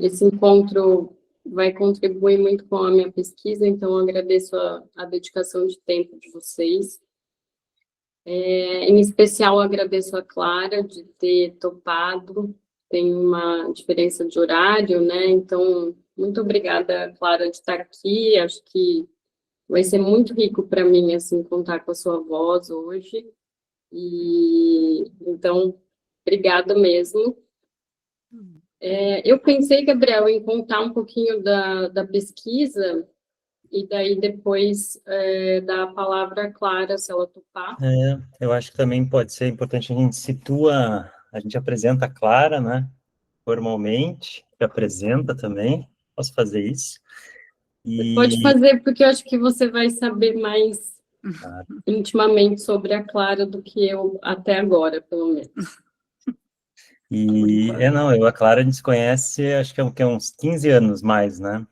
Esse encontro vai contribuir muito com a minha pesquisa, então eu agradeço a dedicação de tempo de vocês. Em especial, eu agradeço a Clara de ter topado, tem uma diferença de horário, né? Então, muito obrigada, Clara, de estar aqui. Acho que vai ser muito rico para mim, assim, contar com a sua voz hoje. E então, obrigada mesmo. Eu pensei, Gabriel, em contar um pouquinho da pesquisa e daí depois dar a palavra à Clara, se ela topar. Eu acho que também pode ser importante a gente apresenta a Clara, né, formalmente, que apresenta também, posso fazer isso. Você pode fazer, porque eu acho que você vai saber mais intimamente sobre a Clara do que eu até agora, pelo menos. Não, eu a Clara a gente se conhece, acho que é uns 15 anos mais, né?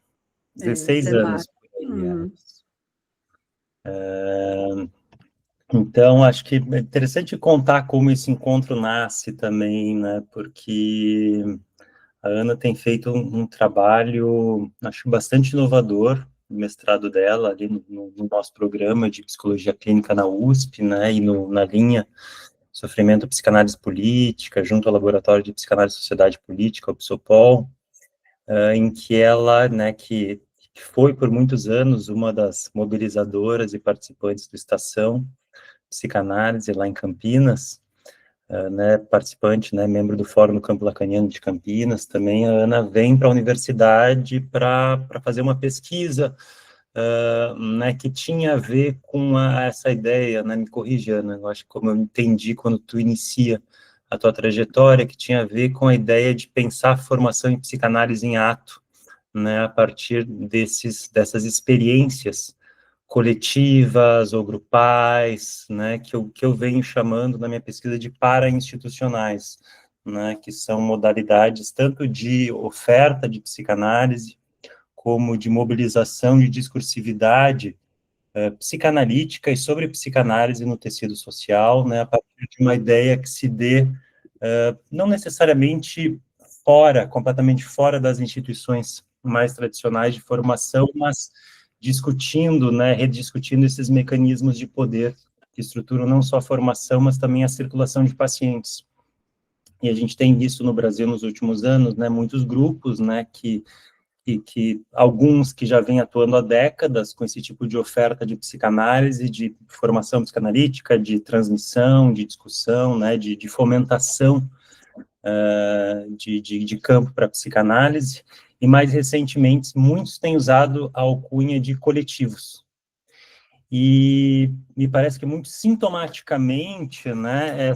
16 anos. Então, acho que é interessante contar como esse encontro nasce também, né? Porque a Ana tem feito um trabalho, acho, bastante inovador, no mestrado dela, ali no nosso programa de psicologia clínica na USP, né? E na linha Sofrimento, Psicanálise Política, junto ao Laboratório de Psicanálise e Sociedade Política, o PSOPOL, em que ela, né, que foi por muitos anos uma das mobilizadoras e participantes do Estação Psicanálise lá em Campinas, né, participante, né, membro do Fórum do Campo Lacaniano de Campinas, também a Ana vem para a universidade para fazer uma pesquisa, né, que tinha a ver com essa ideia, né, me corrija, Ana, eu acho que como eu entendi quando tu inicia a tua trajetória, que tinha a ver com a ideia de pensar a formação em psicanálise em ato, né, a partir dessas experiências coletivas ou grupais, né, que eu venho chamando na minha pesquisa de para-institucionais, né, que são modalidades tanto de oferta de psicanálise, como de mobilização de discursividade psicanalítica e sobre psicanálise no tecido social, né, a partir de uma ideia que se dê não necessariamente completamente fora das instituições mais tradicionais de formação, mas discutindo, né, rediscutindo esses mecanismos de poder que estruturam não só a formação, mas também a circulação de pacientes. E a gente tem visto no Brasil nos últimos anos, né, muitos grupos, né, que alguns que já vêm atuando há décadas com esse tipo de oferta de psicanálise, de formação psicanalítica, de transmissão, de discussão, né, de fomentação de campo para psicanálise, e mais recentemente, muitos têm usado a alcunha de coletivos. E me parece que muito sintomaticamente, né,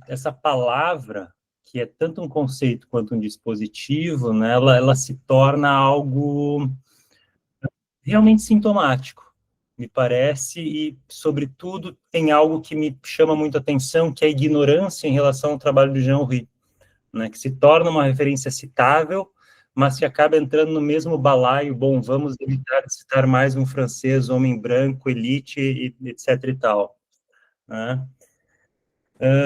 essa palavra, que é tanto um conceito quanto um dispositivo, né, ela se torna algo realmente sintomático, me parece, e, sobretudo, tem algo que me chama muito a atenção, que é a ignorância em relação ao trabalho do Jean Rui, né, que se torna uma referência citável, mas que acaba entrando no mesmo balaio, bom, vamos evitar de citar mais um francês, homem branco, elite, etc. e tal. Né?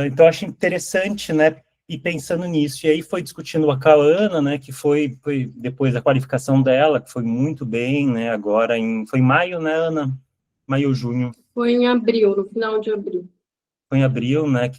Então, acho interessante, né, ir pensando nisso. E aí foi discutindo a Ana, né, que foi depois a qualificação dela, que foi muito bem, né, agora foi em maio, né, Ana? Maio ou junho? Foi em abril, no final de abril. Foi em abril, né,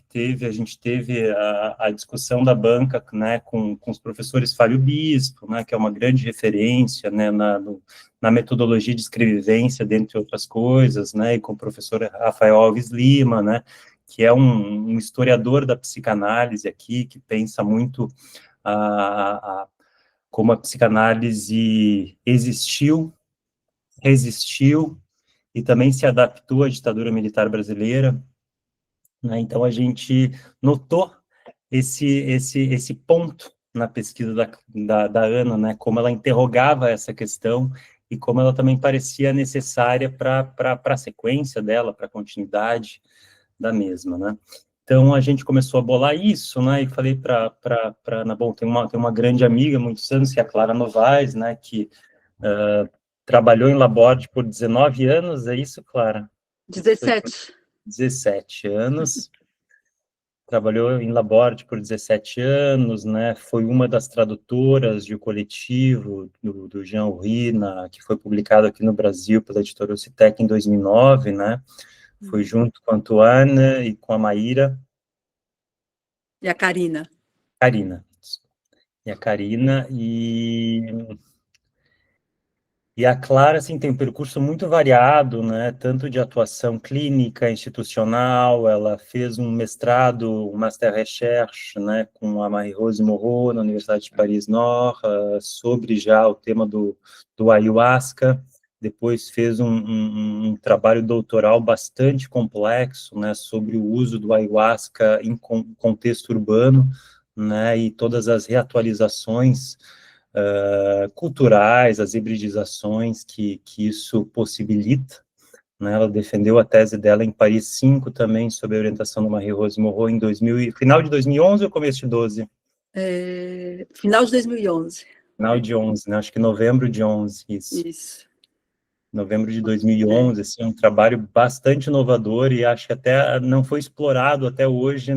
a gente teve a discussão da banca, né, com os professores Fábio Bispo, né, que é uma grande referência, né, na metodologia de escrevivência, dentre outras coisas, né, e com o professor Rafael Alves Lima, né, que é um historiador da psicanálise aqui, que pensa muito como a psicanálise existiu, resistiu e também se adaptou à ditadura militar brasileira, né? Então, a gente notou esse ponto na pesquisa da Ana, né? Como ela interrogava essa questão e como ela também parecia necessária para a sequência dela, para a continuidade da mesma, né? Então, a gente começou a bolar isso, né? E falei para Ana, bom, tem uma grande amiga, muitos anos, que é a Clara Novaes, né? Que trabalhou em Laborde por 19 anos, é isso, Clara? 17. 17 anos. trabalhou em Laborde por 17 anos, né, foi uma das tradutoras de O Coletivo, do Jean Urrina, que foi publicado aqui no Brasil pela editora Ocitec em 2009, né, foi junto com a Antoine e com a Maíra. E a Karina. E a Karina, e a Clara, assim, tem um percurso muito variado, né, tanto de atuação clínica, institucional, ela fez um mestrado, um Master Recherche, né, com a Marie-Rose Moreau, na Universidade de Paris-Nord, sobre já o tema do ayahuasca, depois fez um trabalho doutoral bastante complexo, né, sobre o uso do ayahuasca em contexto urbano, né, e todas as reatualizações culturais, as hibridizações que isso possibilita, né? Ela defendeu a tese dela em Paris 5 também, sob a orientação do Marie-Rose Moreau, em final de 2011 ou começo de 12? Final de 2011. Final de 11, né? Acho que novembro de 11, isso. Novembro de 2011, assim, um trabalho bastante inovador e acho que até não foi explorado até hoje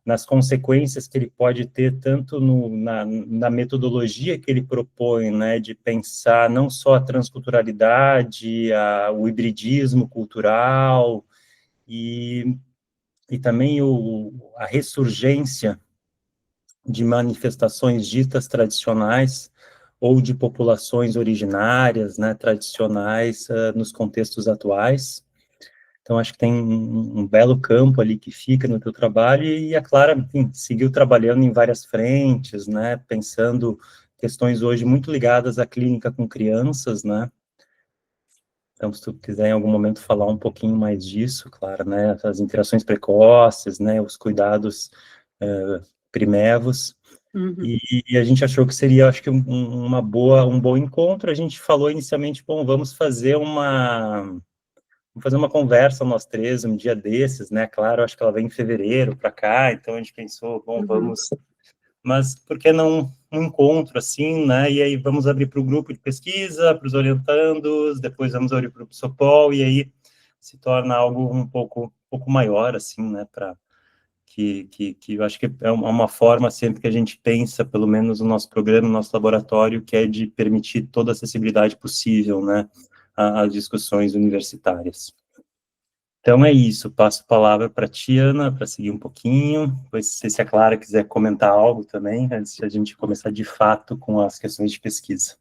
nas consequências que ele pode ter, tanto na metodologia que ele propõe, né, de pensar não só a transculturalidade, o hibridismo cultural, e também a ressurgência de manifestações ditas tradicionais, ou de populações originárias, né, tradicionais, nos contextos atuais. Então, acho que tem um belo campo ali que fica no teu trabalho, e a Clara, enfim, seguiu trabalhando em várias frentes, né, pensando questões hoje muito ligadas à clínica com crianças, né. Então, se tu quiser em algum momento falar um pouquinho mais disso, Clara, né, as interações precoces, né, os cuidados primevos, e a gente achou que seria, acho que um bom encontro. A gente falou inicialmente, bom, vamos fazer uma conversa, nós três, um dia desses, né, claro, acho que ela vem em fevereiro para cá, então a gente pensou, bom, vamos, mas por que não um encontro assim, né, e aí vamos abrir para o grupo de pesquisa, para os orientandos, depois vamos abrir para o Psopol, e aí se torna algo um pouco maior, assim, né, para que eu acho que é uma forma sempre que a gente pensa, pelo menos no nosso programa, no nosso laboratório, que é de permitir toda a acessibilidade possível, né, às discussões universitárias. Então é isso, passo a palavra para a Tiana, para seguir um pouquinho, depois se a Clara quiser comentar algo também, antes de a gente começar de fato com as questões de pesquisa.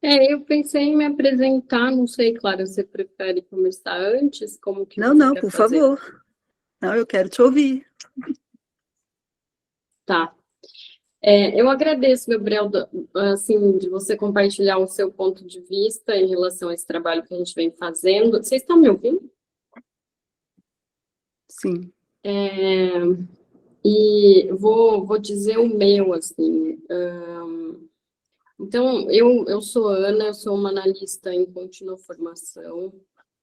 Eu pensei em me apresentar, não sei, Clara, você prefere começar antes? Como que Não, quer por fazer? favor. Não, eu quero te ouvir. Tá. Eu agradeço, Gabriel, assim, de você compartilhar o seu ponto de vista em relação a esse trabalho que a gente vem fazendo. Vocês estão me ouvindo? Sim. E vou dizer o meu, assim. Então, eu sou Ana, eu sou uma analista em contínua formação,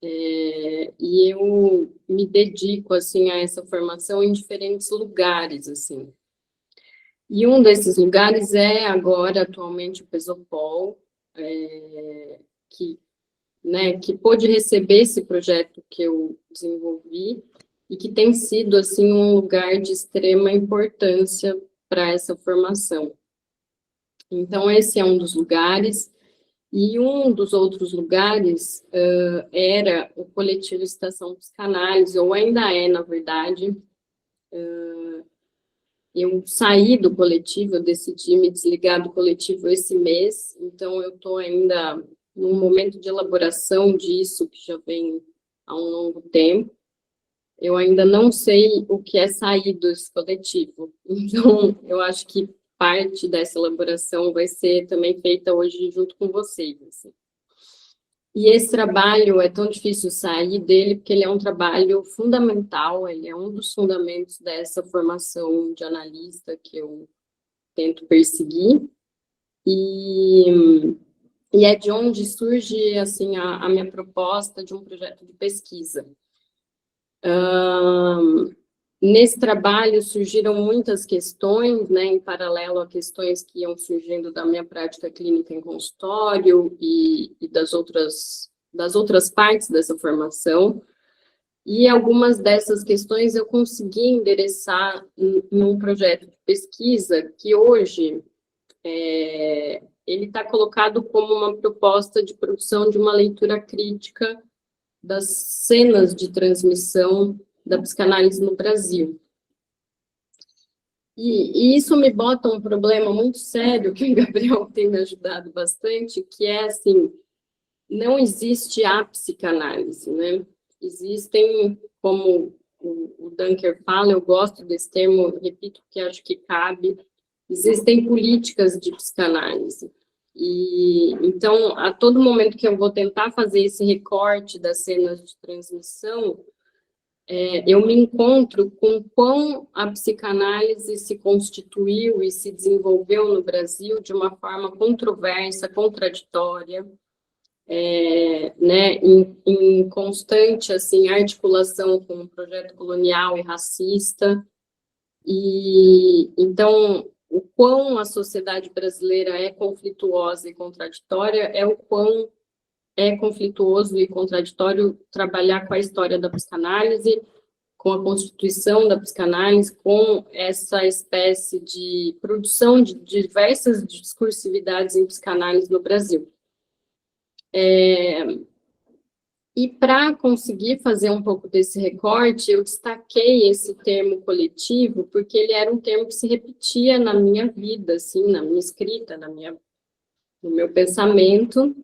e eu me dedico, assim, a essa formação em diferentes lugares, assim. E um desses lugares é agora, atualmente, o Pesopol, que pôde receber esse projeto que eu desenvolvi e que tem sido, assim, um lugar de extrema importância para essa formação. Então, esse é um dos lugares, e um dos outros lugares era o coletivo Estação Psicanálise, ou ainda é, na verdade. Eu saí do coletivo, eu decidi me desligar do coletivo esse mês, então eu estou ainda num momento de elaboração disso, que já vem há um longo tempo. Eu ainda não sei o que é sair desse coletivo, então eu acho que parte dessa elaboração vai ser também feita hoje junto com vocês, assim. E esse trabalho é tão difícil sair dele, porque ele é um trabalho fundamental, ele é um dos fundamentos dessa formação de analista que eu tento perseguir, e é de onde surge, assim, a minha proposta de um projeto de pesquisa. Nesse trabalho surgiram muitas questões, né, em paralelo a questões que iam surgindo da minha prática clínica em consultório e das outras partes dessa formação. E algumas dessas questões eu consegui endereçar em um projeto de pesquisa que hoje ele está colocado como uma proposta de produção de uma leitura crítica das cenas de transmissão da psicanálise no Brasil. E isso me bota um problema muito sério, que o Gabriel tem me ajudado bastante, que é, assim, não existe a psicanálise, né? Existem, como o Dunker fala, eu gosto desse termo, repito, porque acho que cabe, existem políticas de psicanálise. E, então, a todo momento que eu vou tentar fazer esse recorte das cenas de transmissão, eu me encontro com quão a psicanálise se constituiu e se desenvolveu no Brasil de uma forma controversa, contraditória, né, em constante assim, articulação com o projeto colonial e racista. E, então, o quão a sociedade brasileira é conflituosa e contraditória é o quão é conflituoso e contraditório trabalhar com a história da psicanálise, com a constituição da psicanálise, com essa espécie de produção de diversas discursividades em psicanálise no Brasil. E para conseguir fazer um pouco desse recorte, eu destaquei esse termo coletivo, porque ele era um termo que se repetia na minha vida, assim, na minha escrita, no meu pensamento,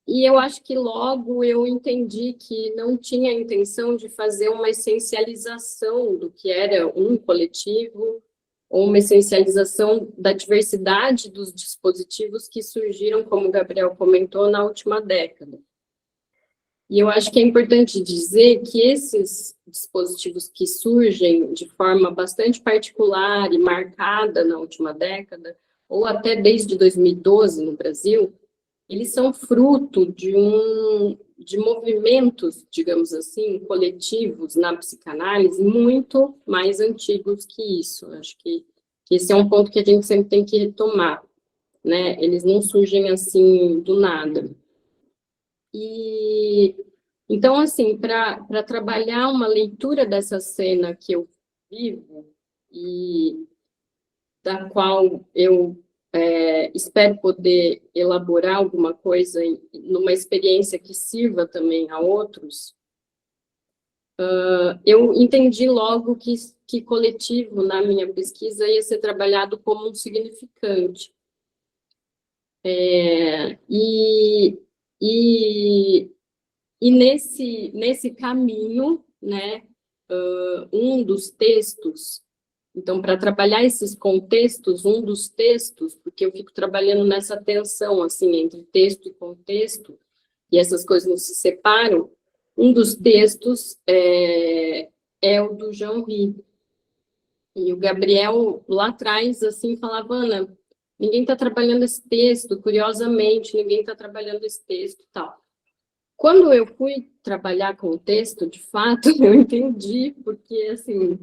e eu acho que logo eu entendi que não tinha a intenção de fazer uma essencialização do que era um coletivo, ou uma essencialização da diversidade dos dispositivos que surgiram, como o Gabriel comentou, na última década. E eu acho que é importante dizer que esses dispositivos que surgem de forma bastante particular e marcada na última década, ou até desde 2012 no Brasil, eles são fruto de movimentos, digamos assim, coletivos na psicanálise muito mais antigos que isso. Acho que esse é um ponto que a gente sempre tem que retomar, né? Eles não surgem assim do nada. E então, assim, para trabalhar uma leitura dessa cena que eu vivo e da qual eu espero poder elaborar alguma coisa numa experiência que sirva também a outros, eu entendi logo que coletivo, na minha pesquisa, ia ser trabalhado como um significante. E nesse caminho, né, um dos textos, então, para trabalhar esses contextos, um dos textos, porque eu fico trabalhando nessa tensão, assim, entre texto e contexto, e essas coisas não se separam, um dos textos é o do Jean-Ry. E o Gabriel, lá atrás, assim, falava, Ana, ninguém está trabalhando esse texto, curiosamente, ninguém está trabalhando esse texto e tal. Quando eu fui trabalhar com o texto, de fato, eu entendi, porque, assim,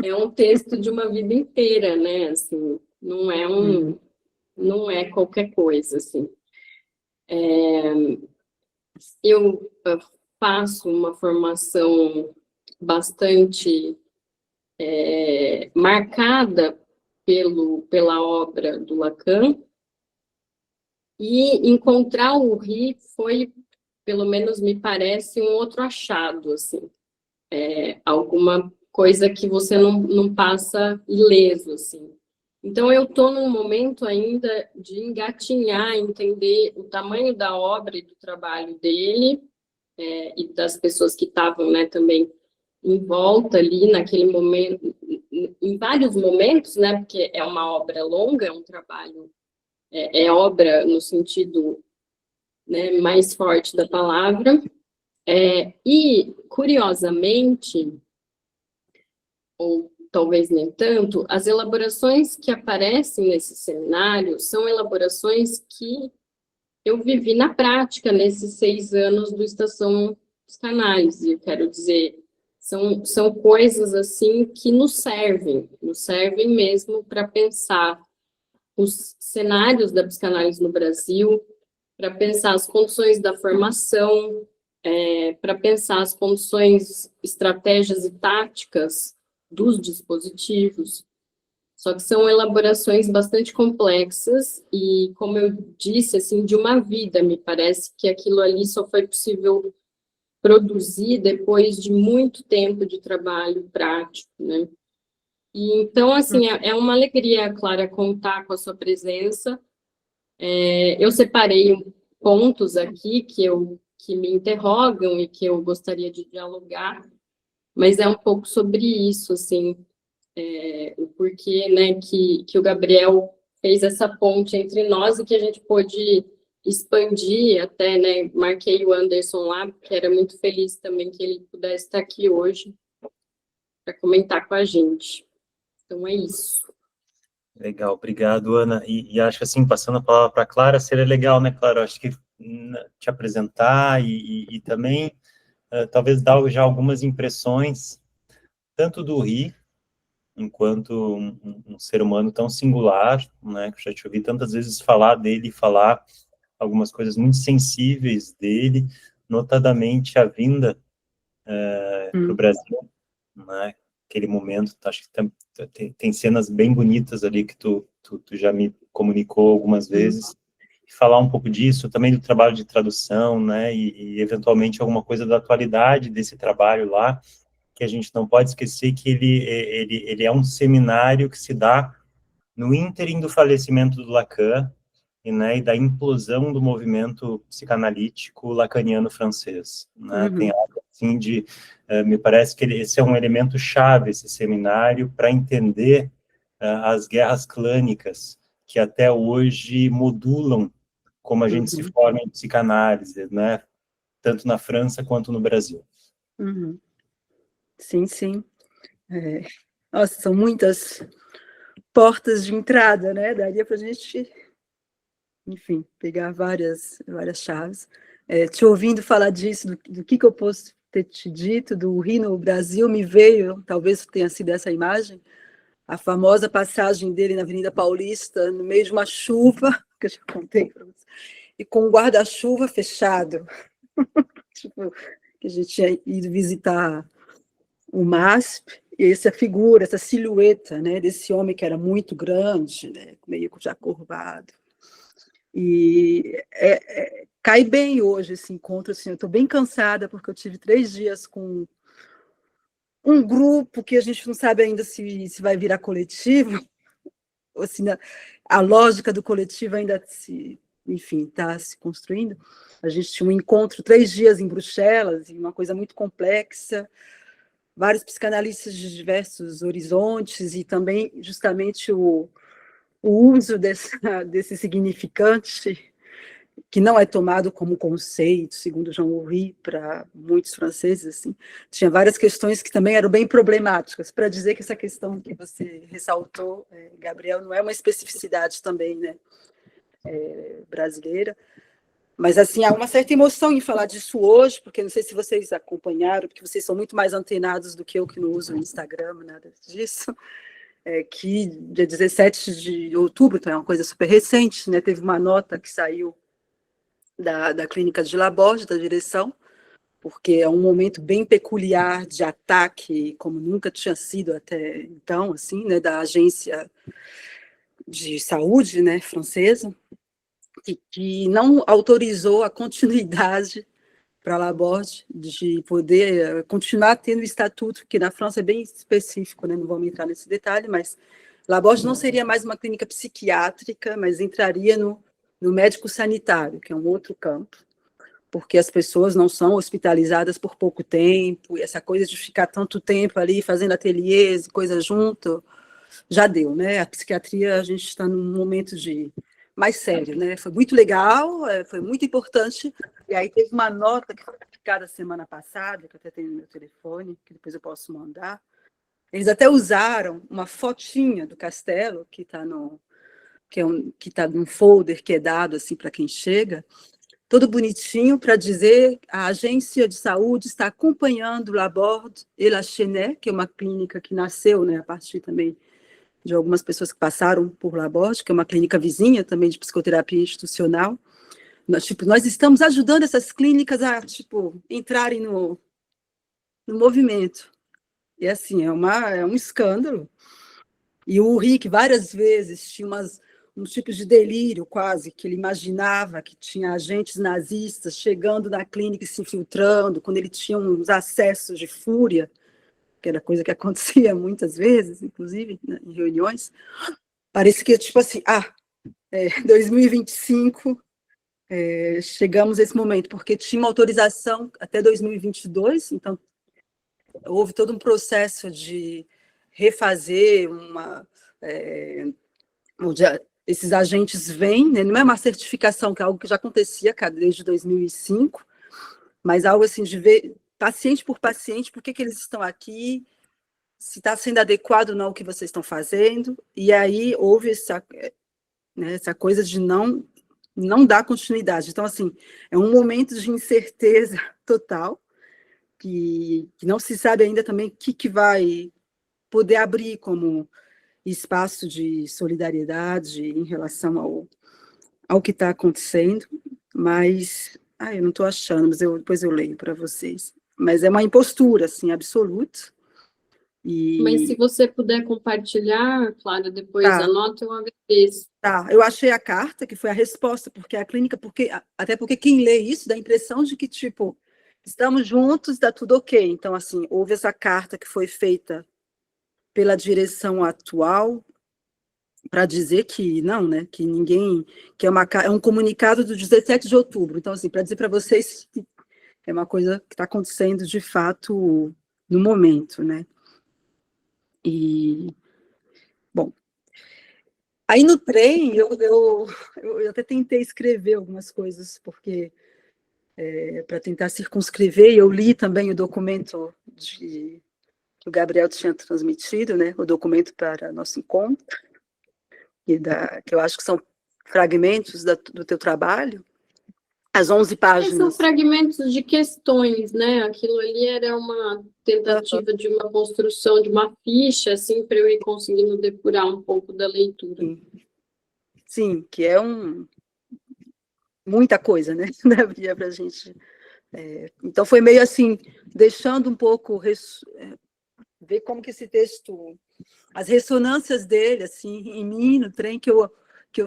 é um texto de uma vida inteira, né, assim, não é qualquer coisa, assim. Eu faço uma formação bastante marcada pela obra do Lacan, e encontrar o Ry foi, pelo menos me parece, um outro achado, assim, alguma coisa que você não passa ileso, assim. Então, eu estou num momento ainda de engatinhar, entender o tamanho da obra e do trabalho dele, e das pessoas que estavam, né, também em volta ali, naquele momento, em vários momentos, né, porque é uma obra longa, é um trabalho, obra no sentido, né, mais forte da palavra, e, curiosamente, ou talvez nem tanto, as elaborações que aparecem nesse seminário são elaborações que eu vivi na prática nesses 6 anos do Estação Psicanálise. Eu quero dizer, são coisas assim que nos servem mesmo para pensar os cenários da psicanálise no Brasil, para pensar as condições da formação, para pensar as condições, estratégias e táticas dos dispositivos. Só que são elaborações bastante complexas e, como eu disse, assim, de uma vida, me parece que aquilo ali só foi possível produzir depois de muito tempo de trabalho prático, né? E, então, assim, é uma alegria, Clara, contar com a sua presença. Eu separei pontos aqui que me interrogam e que eu gostaria de dialogar, mas é um pouco sobre isso, assim, o porquê, né, que o Gabriel fez essa ponte entre nós e que a gente pôde expandir até, né, marquei o Anderson lá, porque era muito feliz também que ele pudesse estar aqui hoje para comentar com a gente. Então, é isso. Legal, obrigado, Ana. E acho assim, passando a palavra para a Clara, seria legal, né, Clara? Acho que te apresentar e também talvez dar já algumas impressões, tanto do Ri, enquanto um ser humano tão singular, né, que eu já te ouvi tantas vezes falar dele, falar algumas coisas muito sensíveis dele, notadamente a vinda para o Brasil, né, aquele momento, acho que tem cenas bem bonitas ali que tu já me comunicou algumas vezes, falar um pouco disso, também do trabalho de tradução, né, e eventualmente alguma coisa da atualidade desse trabalho lá, que a gente não pode esquecer que ele é um seminário que se dá no ínterim do falecimento do Lacan, e da implosão do movimento psicanalítico lacaniano francês, né? Tem algo assim me parece que esse é um elemento chave, esse seminário, para entender as guerras clânicas que até hoje modulam como a gente se forma em psicanálise, né? Tanto na França quanto no Brasil. Sim, sim. Nossa, são muitas portas de entrada, né? Daria para a gente, enfim, pegar várias chaves. Te ouvindo falar disso, do que eu posso ter te dito, do Rio no Brasil, me veio, talvez tenha sido essa imagem, a famosa passagem dele na Avenida Paulista, no meio de uma chuva, que eu já contei para você, e com o guarda-chuva fechado. Tipo, que a gente tinha ido visitar o MASP, e essa figura, essa silhueta, né, desse homem que era muito grande, né, meio já curvado. E cai bem hoje esse encontro, assim, eu estou bem cansada, porque eu tive 3 dias com um grupo que a gente não sabe ainda se vai virar coletivo, ou se a lógica do coletivo ainda enfim, está se construindo. A gente tinha um encontro 3 dias em Bruxelas, e uma coisa muito complexa, vários psicanalistas de diversos horizontes, e também justamente o uso desse significante, que não é tomado como conceito, segundo Jean-Louis, para muitos franceses, assim, tinha várias questões que também eram bem problemáticas, para dizer que essa questão que você ressaltou, Gabriel, não é uma especificidade também, né, brasileira, mas, assim, há uma certa emoção em falar disso hoje, porque não sei se vocês acompanharam, porque vocês são muito mais antenados do que eu, que não uso o Instagram, nada disso, que dia 17 de outubro, então é uma coisa super recente, né, teve uma nota que saiu da clínica de Laborde, da direção, porque é um momento bem peculiar de ataque, como nunca tinha sido até então, assim, né, da agência de saúde, né, francesa, que não autorizou a continuidade para Laborde de poder continuar tendo o estatuto, que na França é bem específico, né, não vamos entrar nesse detalhe, mas Laborde não seria mais uma clínica psiquiátrica, mas entraria no médico sanitário, que é um outro campo, porque as pessoas não são hospitalizadas por pouco tempo, e essa coisa de ficar tanto tempo ali fazendo ateliês e coisa junto, já deu, né? A psiquiatria, a gente está num momento mais sério, né? Foi muito legal, foi muito importante, e aí teve uma nota que foi publicada semana passada, que eu até tenho no meu telefone, que depois eu posso mandar. Eles até usaram uma fotinha do castelo, que está que tá num folder que é dado assim para quem chega, todo bonitinho, para dizer a agência de saúde está acompanhando o Laborde e la Chenet, que é uma clínica que nasceu, né, a partir também de algumas pessoas que passaram por Laborde, que é uma clínica vizinha também de psicoterapia institucional, nós estamos ajudando essas clínicas a, tipo, entrarem no movimento. E, assim, é um escândalo. E o Rick, várias vezes, tinha uns tipos de delírio, quase, que ele imaginava que tinha agentes nazistas chegando na clínica e se infiltrando, quando ele tinha uns acessos de fúria, que era coisa que acontecia muitas vezes, inclusive, né, em reuniões. Parece que, tipo assim, 2025, chegamos a esse momento, porque tinha uma autorização até 2022, então houve todo um processo de refazer onde esses agentes vêm, né? Não é uma certificação, que é algo que já acontecia desde 2005, mas algo assim de ver paciente por paciente, por que eles estão aqui, se está sendo adequado ou não o que vocês estão fazendo, e aí houve essa coisa de não dar continuidade. Então, assim, é um momento de incerteza total, que não se sabe ainda também o que vai poder abrir como espaço de solidariedade em relação ao que está acontecendo, mas eu não estou achando, mas depois eu leio para vocês. Mas é uma impostura, assim, absoluta. Mas se você puder compartilhar, Clara, depois Tá. anota, eu agradeço. Tá, eu achei a carta, que foi a resposta, porque a clínica, até porque quem lê isso dá a impressão de que, tipo, estamos juntos, está tudo ok. Então, assim, houve essa carta que foi feita pela direção atual, para dizer que não, né, que ninguém, que é um comunicado do 17 de outubro. Então, assim, para dizer para vocês que é uma coisa que está acontecendo de fato no momento, né? E, bom, aí no trem eu até tentei escrever algumas coisas, porque para tentar circunscrever, eu li também o documento que o Gabriel tinha transmitido, né, o documento para nosso encontro, que eu acho que são fragmentos do teu trabalho, as 11 páginas. São fragmentos de questões, né? Aquilo ali era uma tentativa de uma construção de uma ficha, assim, para eu ir conseguindo depurar um pouco da leitura. Sim, que é muita coisa, né? Para a gente. Então foi meio assim, deixando um pouco ver como que esse texto, as ressonâncias dele, assim, em mim, no trem, que eu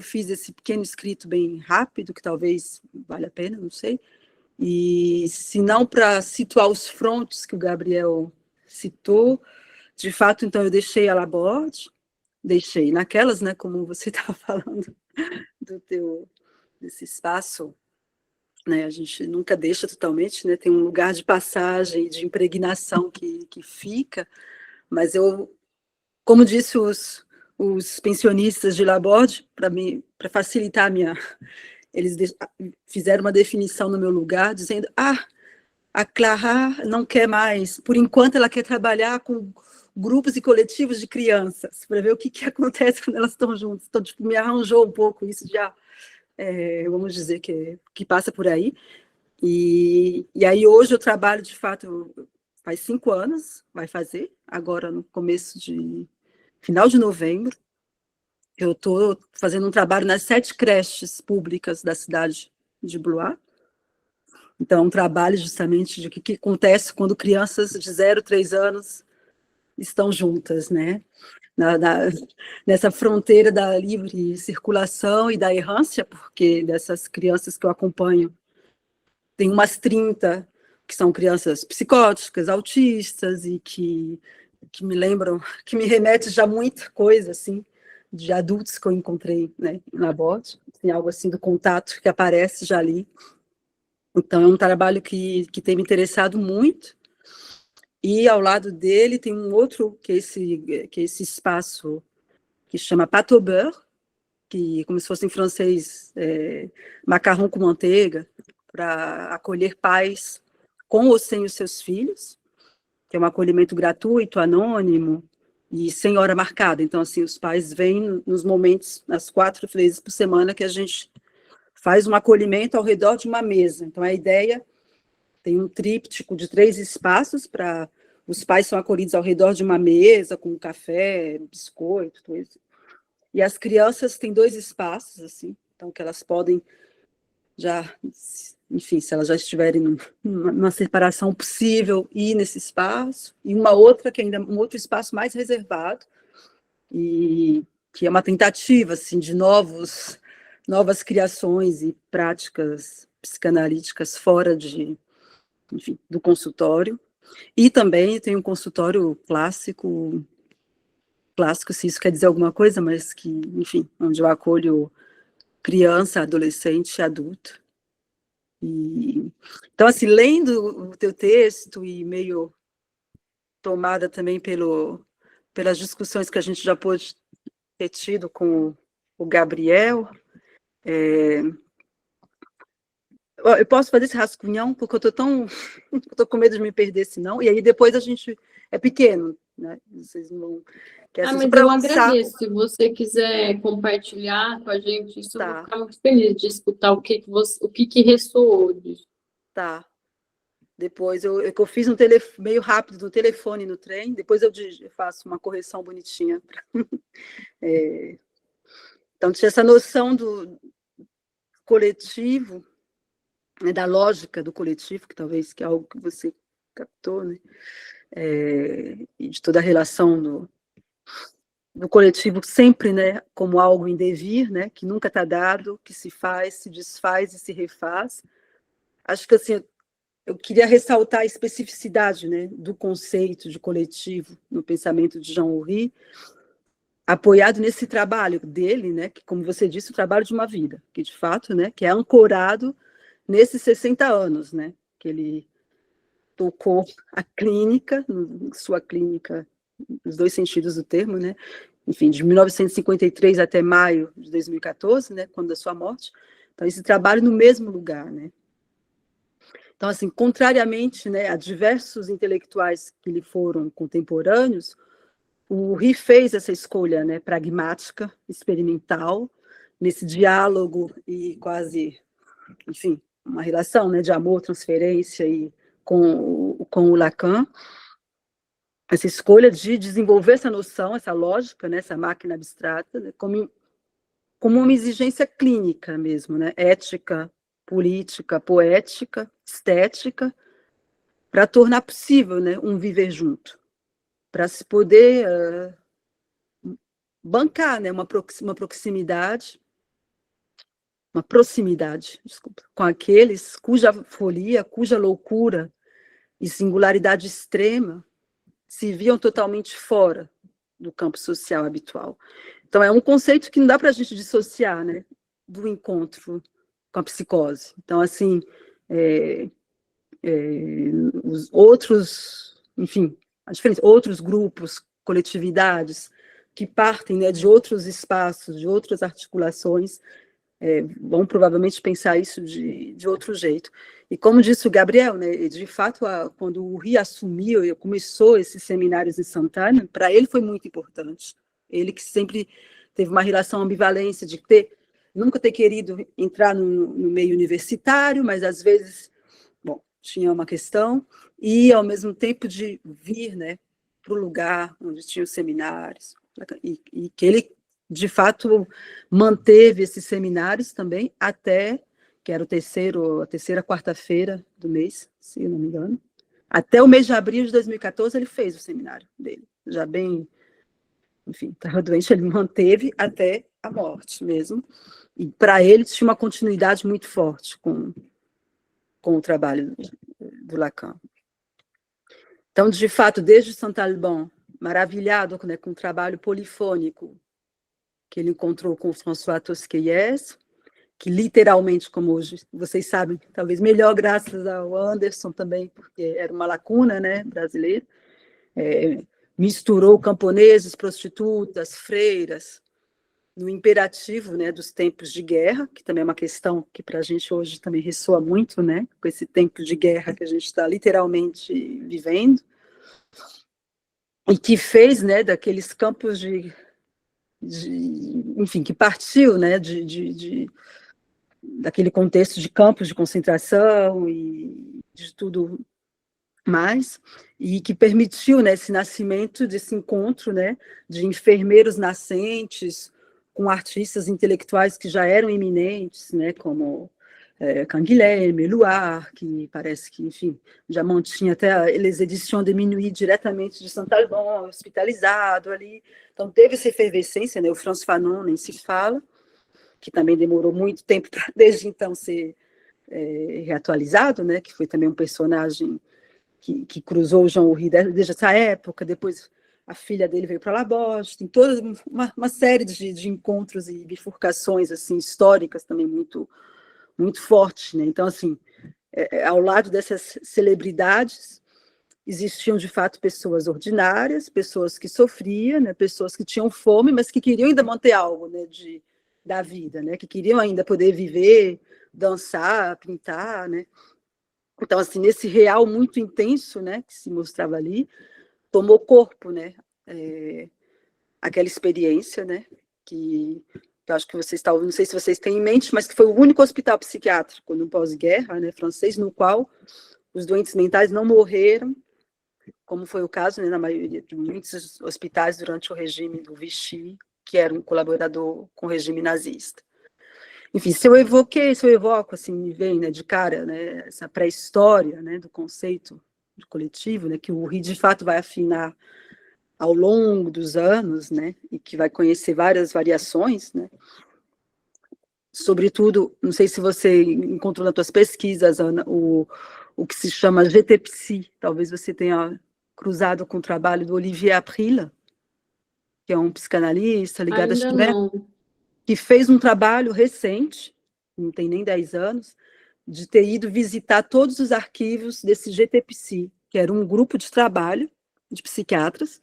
fiz esse pequeno escrito bem rápido, que talvez valha a pena, não sei. E se não para situar os frontes que o Gabriel citou, de fato, então eu deixei a Laborde, deixei naquelas, né, como você estava falando desse espaço, né, a gente nunca deixa totalmente, né, tem um lugar de passagem, de impregnação que fica, mas como disse os pensionistas de Laborde, para facilitar eles fizeram uma definição no meu lugar, dizendo, a Clara não quer mais, por enquanto ela quer trabalhar com grupos e coletivos de crianças, para ver o que acontece quando elas estão juntas. Então, tipo, me arranjou um pouco isso, já, vamos dizer que passa por aí. E aí hoje eu trabalho, de fato, faz 5 anos, vai fazer, agora no final de novembro, eu estou fazendo um trabalho nas 7 creches públicas da cidade de Blois. Então, é um trabalho justamente de o que acontece quando crianças de 0 a 3 anos estão juntas, né? Nessa fronteira da livre circulação e da errância, porque dessas crianças que eu acompanho, tem umas 30 que são crianças psicóticas, autistas, e que me lembram, que me remete já a muita coisa, assim, de adultos que eu encontrei, né, na Laborde, tem algo assim do contato que aparece já ali. Então, é um trabalho que tem me interessado muito, e ao lado dele tem um outro, que é esse espaço que chama Pâte au beurre, que, como se fosse em francês, macarrão com manteiga, para acolher pais com ou sem os seus filhos, que é um acolhimento gratuito, anônimo e sem hora marcada. Então, assim, os pais vêm nos momentos, nas 4 vezes por semana, que a gente faz um acolhimento ao redor de uma mesa. Então, a ideia tem um tríptico de 3 espaços para os pais são acolhidos ao redor de uma mesa, com café, biscoito, tudo isso. E as crianças têm 2 espaços, assim, então, que elas podem já, enfim, se elas já estiverem numa separação possível, ir nesse espaço, e uma outra que ainda um outro espaço mais reservado, e que é uma tentativa assim de novas criações e práticas psicanalíticas fora enfim, do consultório. E também tem um consultório clássico, se isso quer dizer alguma coisa, mas que, enfim, onde eu acolho criança, adolescente e adulto. Então, assim, lendo o teu texto e meio tomada também pelas discussões que a gente já pôde ter tido com o Gabriel, eu posso fazer esse rascunhão, porque eu estou com medo de me perder, senão, e aí depois a gente, é pequeno, né, vocês não vão... Mas eu agradeço, se você quiser compartilhar com a gente, isso eu vou ficar muito feliz de escutar o que ressoou disso. Tá. Depois eu fiz meio rápido no telefone, no trem, depois eu faço uma correção bonitinha. Então, tinha essa noção do coletivo, né, da lógica do coletivo, que talvez que é algo que você captou, né? E de toda a relação do coletivo sempre, né, como algo em devir, né, que nunca está dado, que se faz, se desfaz e se refaz. Acho que assim, eu queria ressaltar a especificidade, né, do conceito de coletivo no pensamento de Jean Oury, apoiado nesse trabalho dele, né, que, como você disse, o trabalho de uma vida, que de fato, né, que é ancorado nesses 60 anos, né, que ele tocou a clínica, sua clínica, nos dois sentidos do termo, né, enfim, de 1953 até maio de 2014, né, quando da sua morte. Então, esse trabalho no mesmo lugar, né. Então, assim, contrariamente, né, a diversos intelectuais que lhe foram contemporâneos, o Ri fez essa escolha, né, pragmática, experimental, nesse diálogo e quase, enfim, uma relação, né, de amor, transferência e com o Lacan, essa escolha de desenvolver essa noção, essa lógica, né, essa máquina abstrata, né, como uma exigência clínica mesmo, né, ética, política, poética, estética, para tornar possível, né, um viver junto, para se poder bancar, né, uma proximidade, desculpa, com aqueles cuja folia, cuja loucura e singularidade extrema se viam totalmente fora do campo social habitual. Então, é um conceito que não dá para a gente dissociar, né, do encontro com a psicose. Então, assim, os outros, enfim, outros grupos, coletividades, que partem, né, de outros espaços, de outras articulações, vão provavelmente pensar isso de outro jeito. E como disse o Gabriel, né, de fato, quando o Ri assumiu e começou esses seminários em Santana, para ele foi muito importante. Ele que sempre teve uma relação ambivalência de nunca ter querido entrar no meio universitário, mas às vezes, bom, tinha uma questão, e ao mesmo tempo de vir, né, para o lugar onde tinha os seminários, e que ele, de fato, manteve esses seminários também até, que era a terceira quarta-feira do mês, se eu não me engano, até o mês de abril de 2014 ele fez o seminário dele, já bem, enfim, estava doente, ele manteve até a morte mesmo, e para ele tinha uma continuidade muito forte com o trabalho do Lacan. Então, de fato, desde Saint-Alban, maravilhado, né, com o trabalho polifônico que ele encontrou com François Tosquelles, que literalmente, como hoje vocês sabem, talvez melhor graças ao Anderson também, porque era uma lacuna, né, brasileira, misturou camponeses, prostitutas, freiras, no imperativo, né, dos tempos de guerra, que também é uma questão que para a gente hoje também ressoa muito, né, com esse tempo de guerra que a gente está literalmente vivendo, e que fez, né, daqueles campos enfim, que partiu, né, daquele contexto de campos de concentração e de tudo mais, e que permitiu, né, esse nascimento desse encontro, né, de enfermeiros nascentes com artistas intelectuais que já eram eminentes, né, como Canguilhem, Éluard, que parece que, enfim, já mantinha até les éditions de minuit diretamente de Saint-Alban, hospitalizado ali. Então, teve essa efervescência, né? O Frantz Fanon nem se fala, que também demorou muito tempo para, desde então, ser reatualizado, né? Que foi também um personagem que cruzou o Jean Oury desde essa época. Depois a filha dele veio para Laboche, tem toda uma série de encontros e bifurcações assim, históricas também muito fortes, né? Então, assim, ao lado dessas celebridades, existiam, de fato, pessoas ordinárias, pessoas que sofriam, né? Pessoas que tinham fome, mas que queriam ainda manter algo, né? Da vida, né? Que queriam ainda poder viver, dançar, pintar, né? Então, assim, nesse real muito intenso, né? Que se mostrava ali, tomou corpo, né? Aquela experiência, né? Que eu acho que vocês talvez, não sei se vocês têm em mente, mas que foi o único hospital psiquiátrico no pós-guerra, né, francês, no qual os doentes mentais não morreram, como foi o caso, né, na maioria de muitos hospitais durante o regime do Vichy, que era um colaborador com o regime nazista. Enfim, se eu evoco, assim, me vem, né, de cara, né, essa pré-história, né, do conceito de coletivo, né, que o Oury, de fato, vai afinar ao longo dos anos, né, e que vai conhecer várias variações, né, sobretudo, não sei se você encontrou nas suas pesquisas, Ana, o que se chama GTPSI, talvez você tenha cruzado com o trabalho do Olivier April, que é um psicanalista ligado Ainda a Schmerz, que fez um trabalho recente, não tem nem 10 anos, de ter ido visitar todos os arquivos desse GTPSI, que era um grupo de trabalho de psiquiatras.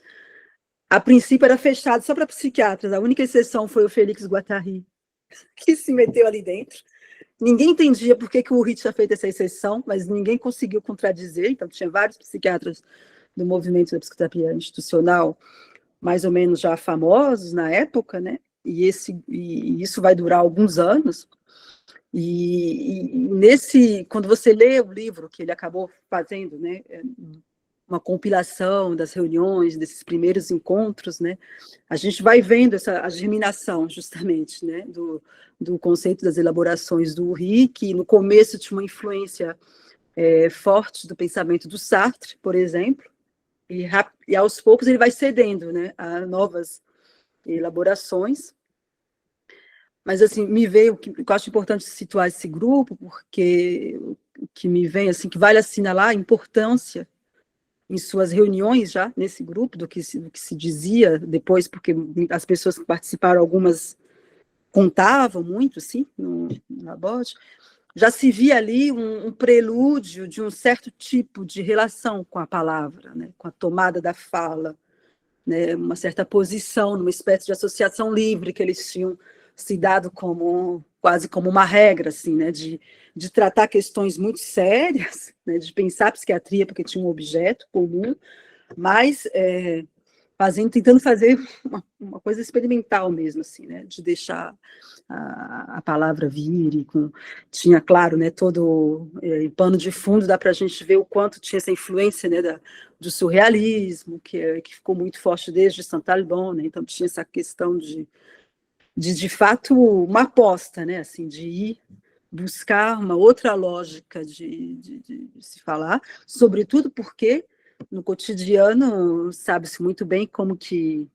A princípio era fechado só para psiquiatras, a única exceção foi o Félix Guattari, que se meteu ali dentro. Ninguém entendia por que o Oury tinha feito essa exceção, mas ninguém conseguiu contradizer, então tinha vários psiquiatras do movimento da psicoterapia institucional, mais ou menos já famosos na época, né? E isso vai durar alguns anos. Quando você lê o livro que ele acabou fazendo, né, uma compilação das reuniões, desses primeiros encontros, né, a gente vai vendo a germinação, justamente, né, do conceito das elaborações do Oury, que no começo tinha uma influência forte do pensamento do Sartre, por exemplo, e aos poucos ele vai cedendo, né, a novas elaborações. Mas, assim, me veio, que eu acho importante situar esse grupo, porque o que me vem, assim, que vale assinalar a importância em suas reuniões já, nesse grupo, do que se dizia depois, porque as pessoas que participaram, algumas contavam muito, sim, na Laboche, já se via ali um prelúdio de um certo tipo de relação com a palavra, né, com a tomada da fala, né, uma certa posição, numa espécie de associação livre que eles tinham se dado quase como uma regra, assim, né, de tratar questões muito sérias, né, de pensar a psiquiatria porque tinha um objeto comum, mas tentando fazer uma coisa experimental mesmo, assim, né, de deixar a palavra vir, tinha, claro, né, todo pano de fundo, dá para a gente ver o quanto tinha essa influência, né, do surrealismo, que ficou muito forte desde Saint-Alban, né, então tinha essa questão de fato, uma aposta, né, assim, de ir buscar uma outra lógica de se falar, sobretudo porque no cotidiano sabe-se muito bem como que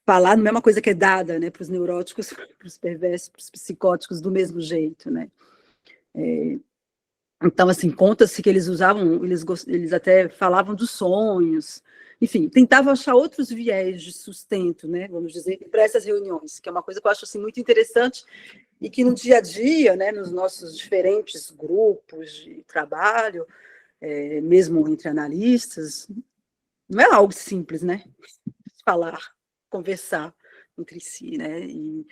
falar não é uma coisa que é dada, né, para os neuróticos, para os perversos, para os psicóticos do mesmo jeito, né. Então, assim, conta-se que eles usavam, eles até falavam dos sonhos, enfim, tentavam achar outros viés de sustento, né, vamos dizer, para essas reuniões, que é uma coisa que eu acho assim, muito interessante e que no dia a dia, né, nos nossos diferentes grupos de trabalho, mesmo entre analistas, não é algo simples, né, falar, conversar entre si, né, e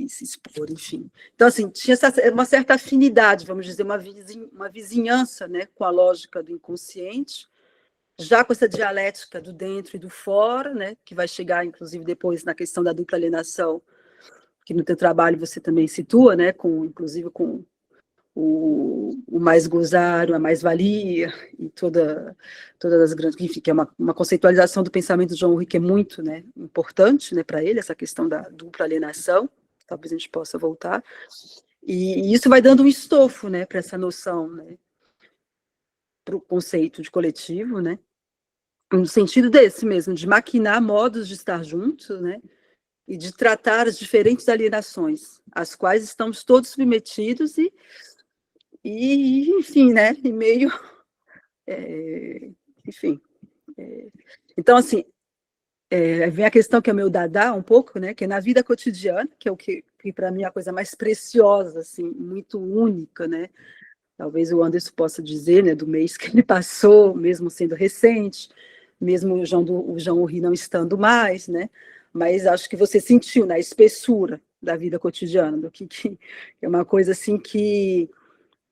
se expor, enfim. Então, assim, tinha uma certa afinidade, vamos dizer, uma vizinhança, né, com a lógica do inconsciente, já com essa dialética do dentro e do fora, né, que vai chegar, inclusive, depois na questão da dupla alienação, que no teu trabalho você também situa, né, inclusive com o mais gozar, a mais-valia, e todas as grandes, enfim, que é uma conceitualização do pensamento do Jean Oury que é muito, né, importante, né, para ele, essa questão da dupla alienação, talvez a gente possa voltar. E isso vai dando um estofo, né, para essa noção, né, para o conceito de coletivo, né, no sentido desse mesmo, de maquinar modos de estar juntos, né, e de tratar as diferentes alienações, às quais estamos todos submetidos enfim, né, e meio, enfim. Então, assim, vem a questão que é o meu dadá um pouco, né, que é na vida cotidiana, que é o que para mim é a coisa mais preciosa, assim, muito única, né, talvez o Anderson possa dizer, né, do mês que ele passou, mesmo sendo recente, mesmo o João Uri não estando mais, né, mas acho que você sentiu, né, a espessura da vida cotidiana, do que é uma coisa assim que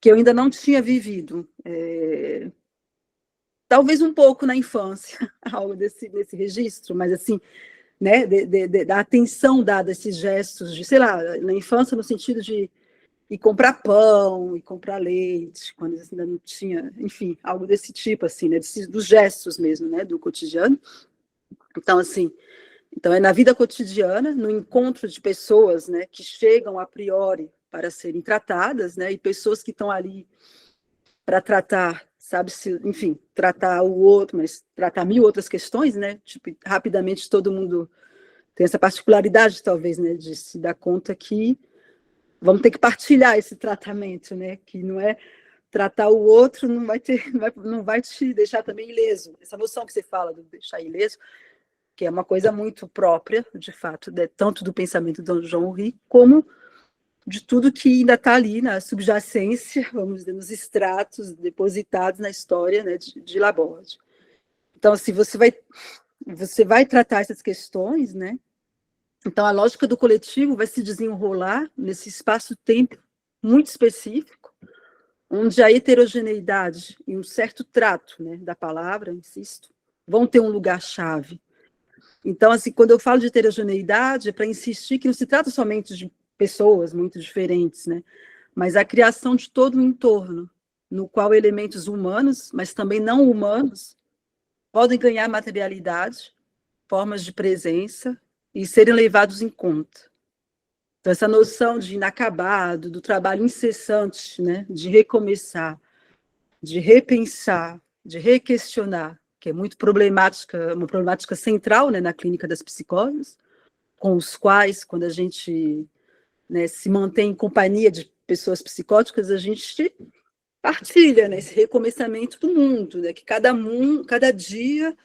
eu ainda não tinha vivido, talvez um pouco na infância, algo desse registro, mas assim, né, da atenção dada a esses gestos, de, sei lá, na infância no sentido de ir comprar pão, e comprar leite, quando ainda não tinha, enfim, algo desse tipo, assim, né, dos gestos mesmo, né, do cotidiano. Então, assim, então é na vida cotidiana, no encontro de pessoas, né, que chegam a priori para serem tratadas, né, e pessoas que estão ali para tratar, sabe-se, enfim, tratar o outro, mas tratar mil outras questões, né, tipo, rapidamente todo mundo tem essa particularidade, talvez, né, de se dar conta que vamos ter que partilhar esse tratamento, né, que não é tratar o outro, não vai te deixar também ileso. Essa noção que você fala de deixar ileso, que é uma coisa muito própria, de fato, tanto do pensamento do João Uri, como de tudo que ainda está ali na subjacência, vamos dizer, nos extratos depositados na história, né, de Laborde. Então, assim, você vai tratar essas questões, né? Então, a lógica do coletivo vai se desenrolar nesse espaço-tempo muito específico, onde a heterogeneidade e um certo trato, né, da palavra, insisto, vão ter um lugar-chave. Então, assim, quando eu falo de heterogeneidade, é para insistir que não se trata somente de pessoas muito diferentes, né, mas a criação de todo um entorno, no qual elementos humanos, mas também não humanos, podem ganhar materialidade, formas de presença e serem levados em conta. Então, essa noção de inacabado, do trabalho incessante, né, de recomeçar, de repensar, de requestionar, que é muito problemática, uma problemática central, né, na clínica das psicoses, com os quais, quando a gente, né, se mantém em companhia de pessoas psicóticas, a gente partilha, né, esse recomeçamento do mundo, né, que cada dia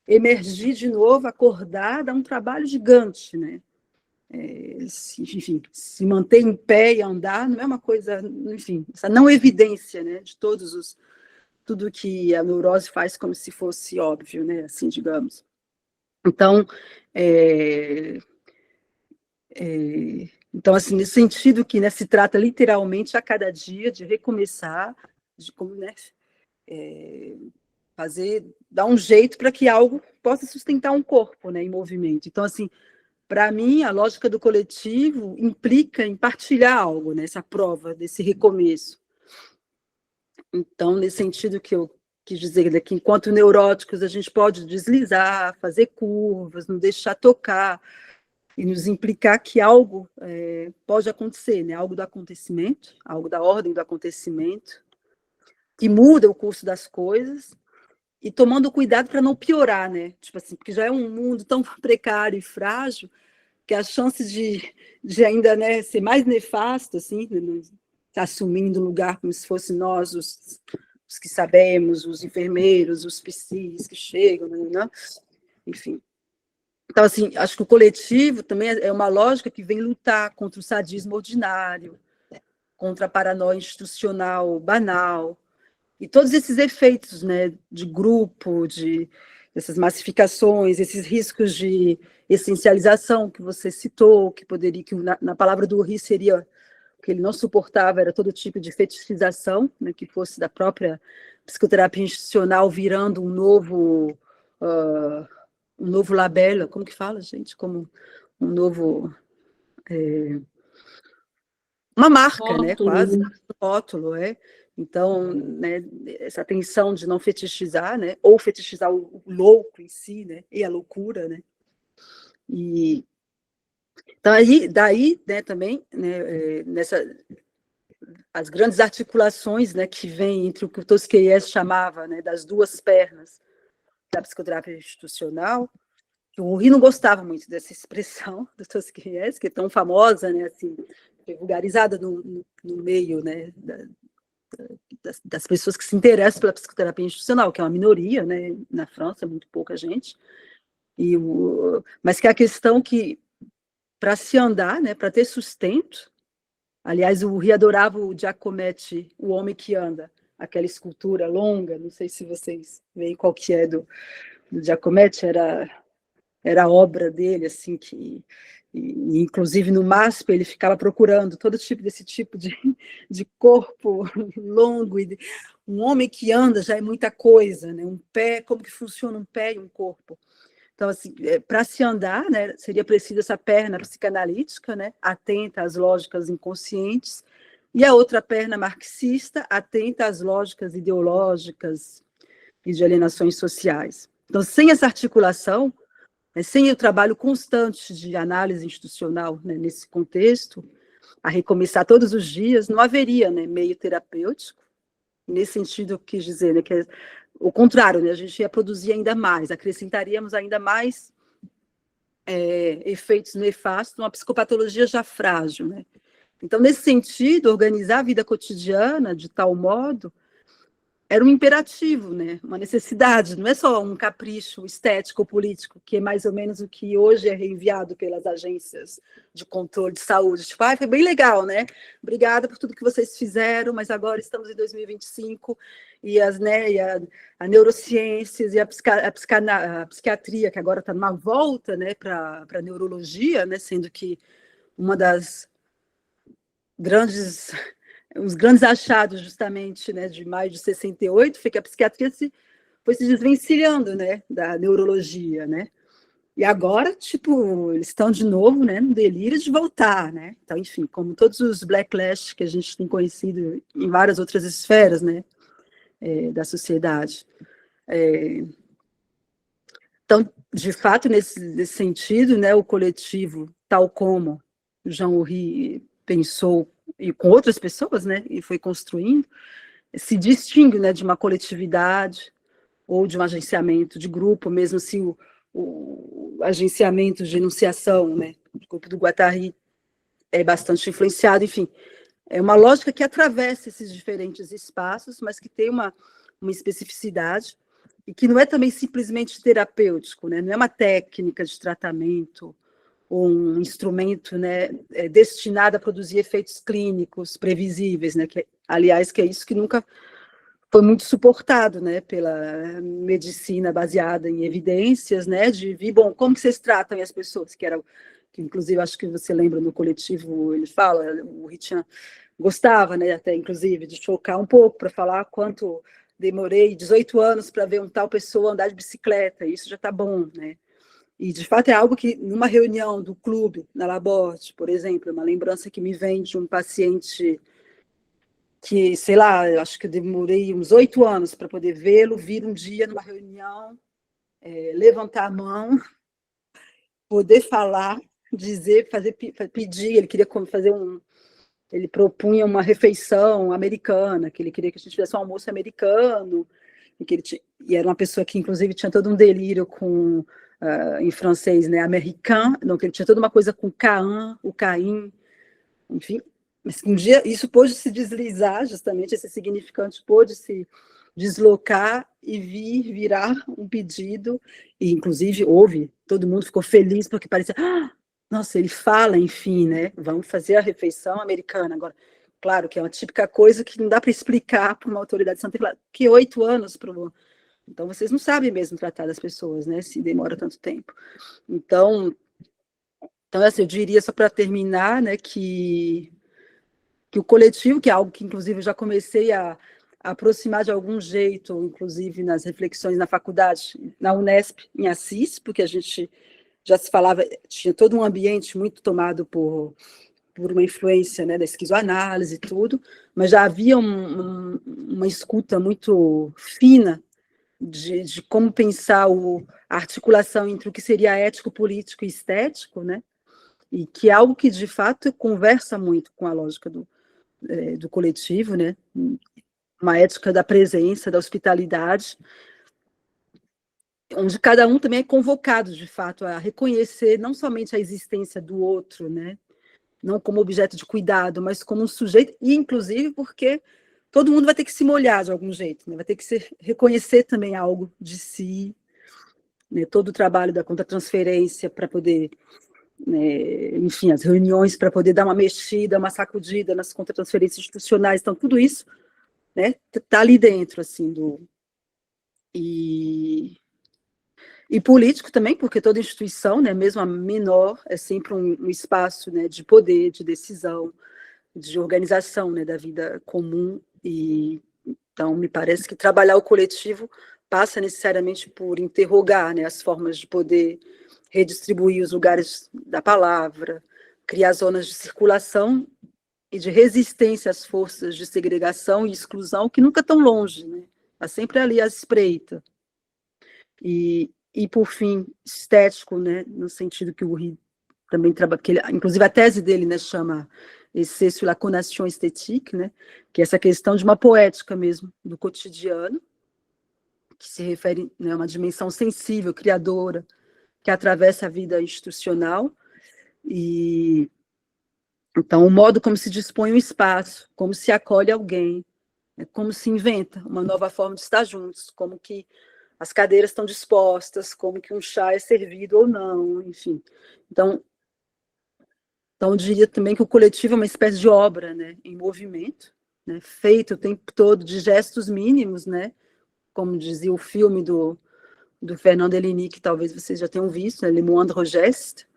emergir de novo, acordar, dá um trabalho gigante, né? Enfim, se manter em pé e andar não é uma coisa, enfim, essa não evidência, né, de tudo que a neurose faz como se fosse óbvio, né, assim, digamos. Então, então, assim, nesse sentido que, né, se trata literalmente a cada dia de recomeçar, de como, né, dar um jeito para que algo possa sustentar um corpo, né, em movimento. Então, assim, para mim, a lógica do coletivo implica em partilhar algo, né, essa prova desse recomeço. Então, nesse sentido que eu quis dizer, né, que enquanto neuróticos a gente pode deslizar, fazer curvas, não deixar tocar, e nos implicar que algo pode acontecer, né, algo do acontecimento, algo da ordem do acontecimento, que muda o curso das coisas, e tomando cuidado para não piorar, né? Tipo assim, porque já é um mundo tão precário e frágil que a chance de ainda, né, ser mais nefasto, assim, tá assumindo um lugar como se fosse nós, os que sabemos, os enfermeiros, os psis que chegam, né? Enfim. Então, assim, acho que o coletivo também é uma lógica que vem lutar contra o sadismo ordinário, contra a paranoia institucional banal, e todos esses efeitos, né, de grupo, dessas massificações, esses riscos de essencialização que você citou, que poderia, que na palavra do Uri seria, o que ele não suportava era todo tipo de fetichização, né, que fosse da própria psicoterapia institucional virando um novo labela, como que fala, gente? Como um novo... uma marca, rótulo, né, quase, rótulo, Então, né, essa tensão de não fetichizar, né, ou fetichizar o louco em si, né, e a loucura, né, e então daí, né, também, né, as grandes articulações, né, que vêm entre o que o Tosquelles chamava, né, das duas pernas da psicoterapia institucional. O Uri não gostava muito dessa expressão do Tosquelles, que é tão famosa, né, assim, vulgarizada no meio, né, das pessoas que se interessam pela psicoterapia institucional, que é uma minoria, né, na França, muito pouca gente, mas que é a questão que, para se andar, né, para ter sustento, aliás, o Uri adorava o Giacometti, O Homem que Anda, aquela escultura longa, não sei se vocês veem qual que é do Giacometti, era a obra dele, assim, inclusive no MASP ele ficava procurando todo tipo desse tipo de corpo longo, um homem que anda já é muita coisa, né? Um pé, como que funciona um pé e um corpo? Então, assim, para se andar, né, seria preciso essa perna psicanalítica, né, atenta às lógicas inconscientes, e a outra perna marxista, atenta às lógicas ideológicas e de alienações sociais. Então, sem essa articulação, sem o trabalho constante de análise institucional, né, nesse contexto, a recomeçar todos os dias, não haveria, né, meio terapêutico. Nesse sentido, eu quis dizer, né, que é o contrário, né, a gente ia produzir ainda mais, acrescentaríamos ainda mais efeitos nefastos numa psicopatologia já frágil. Né? Então, nesse sentido, organizar a vida cotidiana de tal modo era um imperativo, né? Uma necessidade, não é só um capricho estético ou político, que é mais ou menos o que hoje é reenviado pelas agências de controle de saúde. Tipo, foi bem legal, né? Obrigada por tudo que vocês fizeram, mas agora estamos em 2025 e a neurociências e a psiquiatria, que agora está numa volta, né, para a neurologia, né, sendo que uma das os grandes achados, justamente, né, de maio de 68, foi que a psiquiatria foi se desvencilhando, né, da neurologia, né? E agora, tipo, eles estão de novo, né, no delírio de voltar, né? Então, enfim, como todos os backlash que a gente tem conhecido em várias outras esferas, né, da sociedade. Então, de fato, nesse sentido, né, o coletivo, tal como Jean-Uri pensou e com outras pessoas, né, e foi construindo, se distingue, né, de uma coletividade ou de um agenciamento de grupo, mesmo assim o agenciamento de enunciação, né, do grupo do Guattari é bastante influenciado, enfim, é uma lógica que atravessa esses diferentes espaços, mas que tem uma especificidade e que não é também simplesmente terapêutico, né, não é uma técnica de tratamento um instrumento, né, destinado a produzir efeitos clínicos previsíveis, né, aliás, que é isso que nunca foi muito suportado, né, pela medicina baseada em evidências, né, de vir, bom, como que vocês tratam as pessoas, que inclusive, acho que você lembra no coletivo, ele fala, o Richan gostava, né, até inclusive, de chocar um pouco para falar quanto demorei 18 anos para ver tal pessoa andar de bicicleta, isso já está bom, né. E, de fato, é algo que, numa reunião do clube, na Laborde, por exemplo, uma lembrança que me vem de um paciente que, sei lá, eu acho que eu demorei uns 8 anos para poder vê-lo, vir um dia numa reunião, levantar a mão, poder falar, dizer, pedir, ele queria fazer ele propunha uma refeição americana, que ele queria que a gente fizesse um almoço americano, e era uma pessoa que, inclusive, tinha todo um delírio com... em francês, né, américain, donc ele tinha toda uma coisa com Cain, o Caim, enfim, mas um dia isso pôde se deslizar, justamente, esse significante pôde se deslocar e virar um pedido, e inclusive todo mundo ficou feliz, porque parecia, nossa, ele fala, enfim, né, vamos fazer a refeição americana agora. Claro que é uma típica coisa que não dá para explicar para uma autoridade sanitária, que 8 anos para Então, vocês não sabem mesmo tratar das pessoas, né, se demora tanto tempo. Então assim, eu diria, só para terminar, né, que o coletivo, que é algo que, inclusive, eu já comecei a aproximar de algum jeito, inclusive nas reflexões na faculdade, na Unesp, em Assis, porque a gente já se falava, tinha todo um ambiente muito tomado por uma influência, né, da esquizoanálise e tudo, mas já havia uma escuta muito fina de como pensar a articulação entre o que seria ético, político e estético, né? E que é algo que, de fato, conversa muito com a lógica do do coletivo, né? Uma ética da presença, da hospitalidade, onde cada um também é convocado, de fato, a reconhecer não somente a existência do outro, né? Não como objeto de cuidado, mas como um sujeito, e inclusive porque todo mundo vai ter que se molhar de algum jeito, né? Vai ter que reconhecer também algo de si, né? Todo o trabalho da contra-transferência para poder, né, enfim, as reuniões para poder dar uma mexida, uma sacudida nas contra-transferências institucionais, então tudo isso, né, tá ali dentro, assim, e político também, porque toda instituição, né, mesmo a menor, é sempre um espaço, né, de poder, de decisão, de organização, né, da vida comum, e então me parece que trabalhar o coletivo passa necessariamente por interrogar, né, as formas de poder, redistribuir os lugares da palavra, criar zonas de circulação e de resistência às forças de segregação e exclusão que nunca estão longe, né? Está sempre ali à espreita. E por fim, estético, né, no sentido que o Uri também trabalha, inclusive a tese dele, né, chama Essai sur la connation esthétique, né, que é essa questão de uma poética mesmo do cotidiano, que se refere, né, a uma dimensão sensível, criadora, que atravessa a vida institucional, e então o modo como se dispõe um espaço, como se acolhe alguém, né, como se inventa uma nova forma de estar juntos, como que as cadeiras estão dispostas, como que um chá é servido ou não, enfim. Então eu diria também que o coletivo é uma espécie de obra, né, em movimento, né, feito o tempo todo de gestos mínimos, né, como dizia o filme do Fernand Deligny, que talvez vocês já tenham visto, né, Les Moindres Gestes,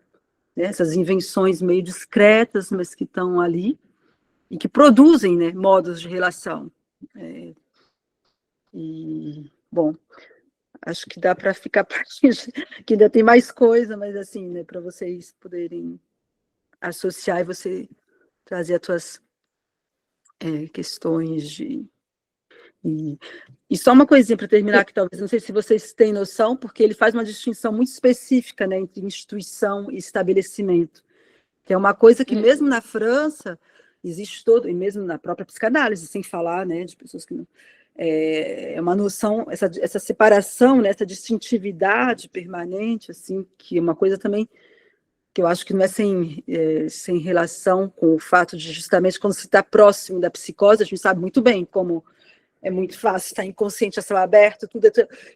né, essas invenções meio discretas, mas que estão ali, e que produzem, né, modos de relação. Bom, acho que dá para ficar por aqui, que ainda tem mais coisa, mas assim, né, para vocês poderem associar e você trazer as suas questões de... E só uma coisinha para terminar, que talvez, não sei se vocês têm noção, porque ele faz uma distinção muito específica, né, entre instituição e estabelecimento, que é uma coisa que mesmo na França existe todo, e mesmo na própria psicanálise, sem falar, né, de pessoas que não... É uma noção, essa separação, né, essa distintividade permanente, assim, que é uma coisa também que eu acho que não é sem relação com o fato de, justamente, quando se está próximo da psicose, a gente sabe muito bem como é muito fácil estar inconsciente a céu aberto, tudo.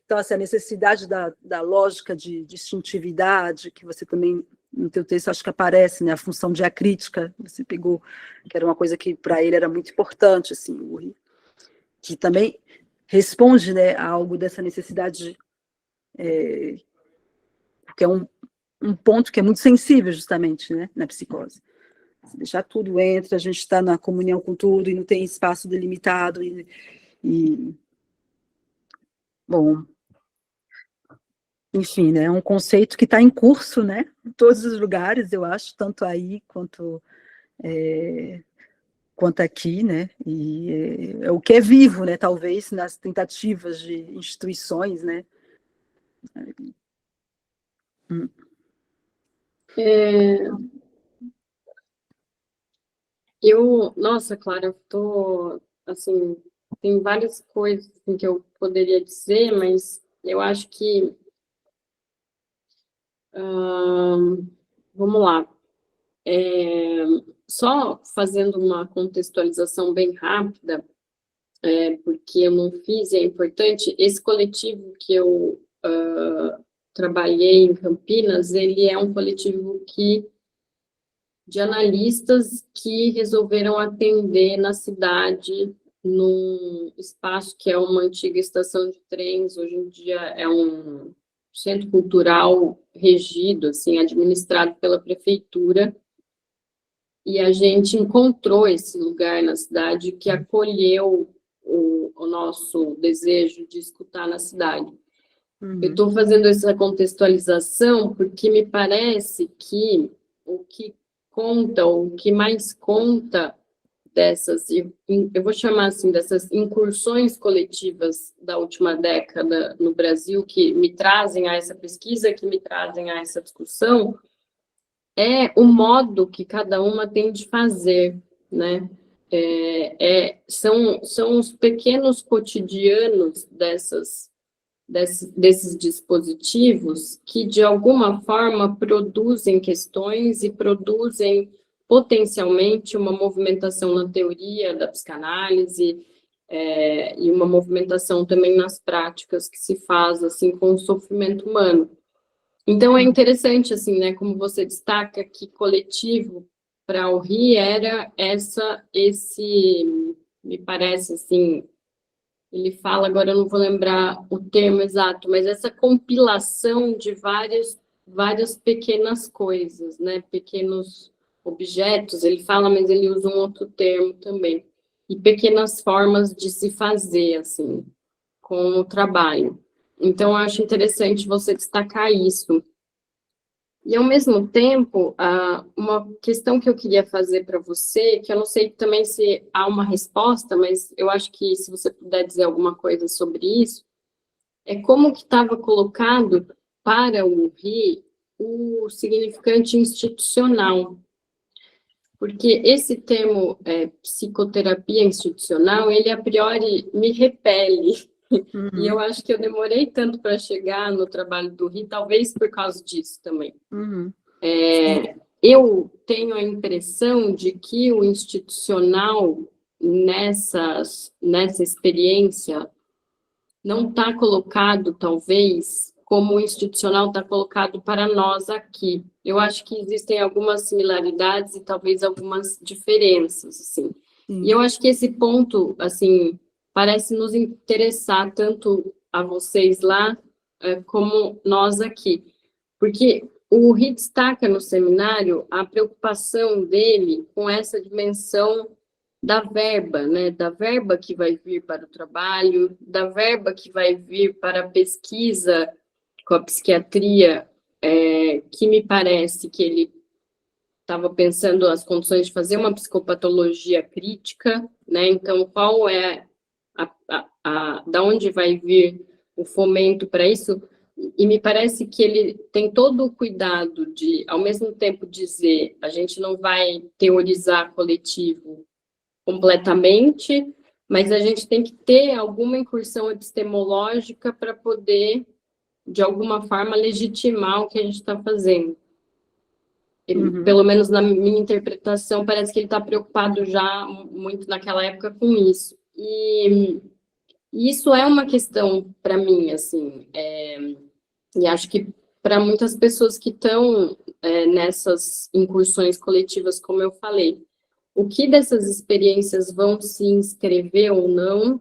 Então, assim, a necessidade da lógica de distintividade, que você também, no teu texto, acho que aparece, né, a função diacrítica, você pegou, que era uma coisa que para ele era muito importante, assim, que também responde, né, a algo dessa necessidade, porque é um ponto que é muito sensível, justamente, né, na psicose. Se deixar tudo entra, a gente está na comunhão com tudo e não tem espaço delimitado, bom, enfim, né, é um conceito que está em curso, né, em todos os lugares, eu acho, tanto aí quanto aqui, né, e é o que é vivo, né, talvez, nas tentativas de instituições, né. Nossa, Clara, eu tô, assim, tem várias coisas assim, que eu poderia dizer, mas eu acho que, vamos lá, só fazendo uma contextualização bem rápida, porque eu não fiz, e é importante, esse coletivo que eu trabalhei em Campinas, ele é um coletivo de analistas que resolveram atender na cidade, num espaço que é uma antiga estação de trens, hoje em dia é um centro cultural regido, assim, administrado pela prefeitura, e a gente encontrou esse lugar na cidade que acolheu o nosso desejo de escutar na cidade. Eu estou fazendo essa contextualização porque me parece que o que conta, o que mais conta dessas, eu vou chamar assim, dessas incursões coletivas da última década no Brasil, que me trazem a essa pesquisa, que me trazem a essa discussão, é o modo que cada uma tem de fazer, né? são os pequenos cotidianos desses dispositivos que, de alguma forma, produzem questões e produzem potencialmente uma movimentação na teoria da psicanálise, e uma movimentação também nas práticas que se faz, assim, com o sofrimento humano. Então, é interessante, assim, né, como você destaca que coletivo para o RI era me parece, assim, ele fala, agora eu não vou lembrar o termo exato, mas essa compilação de várias pequenas coisas, né, pequenos objetos, ele fala, mas ele usa um outro termo também, e pequenas formas de se fazer, assim, com o trabalho. Então, eu acho interessante você destacar isso. E, ao mesmo tempo, uma questão que eu queria fazer para você, que eu não sei também se há uma resposta, mas eu acho que se você puder dizer alguma coisa sobre isso, é como que estava colocado para o RI o significante institucional. Porque esse termo, psicoterapia institucional, ele a priori me repele. E eu acho que eu demorei tanto para chegar no trabalho do RI, talvez por causa disso também. Eu tenho a impressão de que o institucional, nessa experiência, não está colocado, talvez, como o institucional está colocado para nós aqui. Eu acho que existem algumas similaridades e talvez algumas diferenças, assim. E eu acho que esse ponto, assim, parece nos interessar tanto a vocês lá, como nós aqui. Porque o RI destaca no seminário a preocupação dele com essa dimensão da verba, né? Da verba que vai vir para o trabalho, da verba que vai vir para a pesquisa com a psiquiatria, que me parece que ele estava pensando as condições de fazer uma psicopatologia crítica, né? Então, qual é da onde vai vir o fomento para isso? E me parece que ele tem todo o cuidado de, ao mesmo tempo, dizer a gente não vai teorizar coletivo completamente, mas a gente tem que ter alguma incursão epistemológica para poder, de alguma forma, legitimar o que a gente está fazendo. Ele, pelo menos na minha interpretação, parece que ele está preocupado já muito naquela época com isso. E isso é uma questão para mim, assim, e acho que para muitas pessoas que estão nessas incursões coletivas, como eu falei, o que dessas experiências vão se inscrever ou não,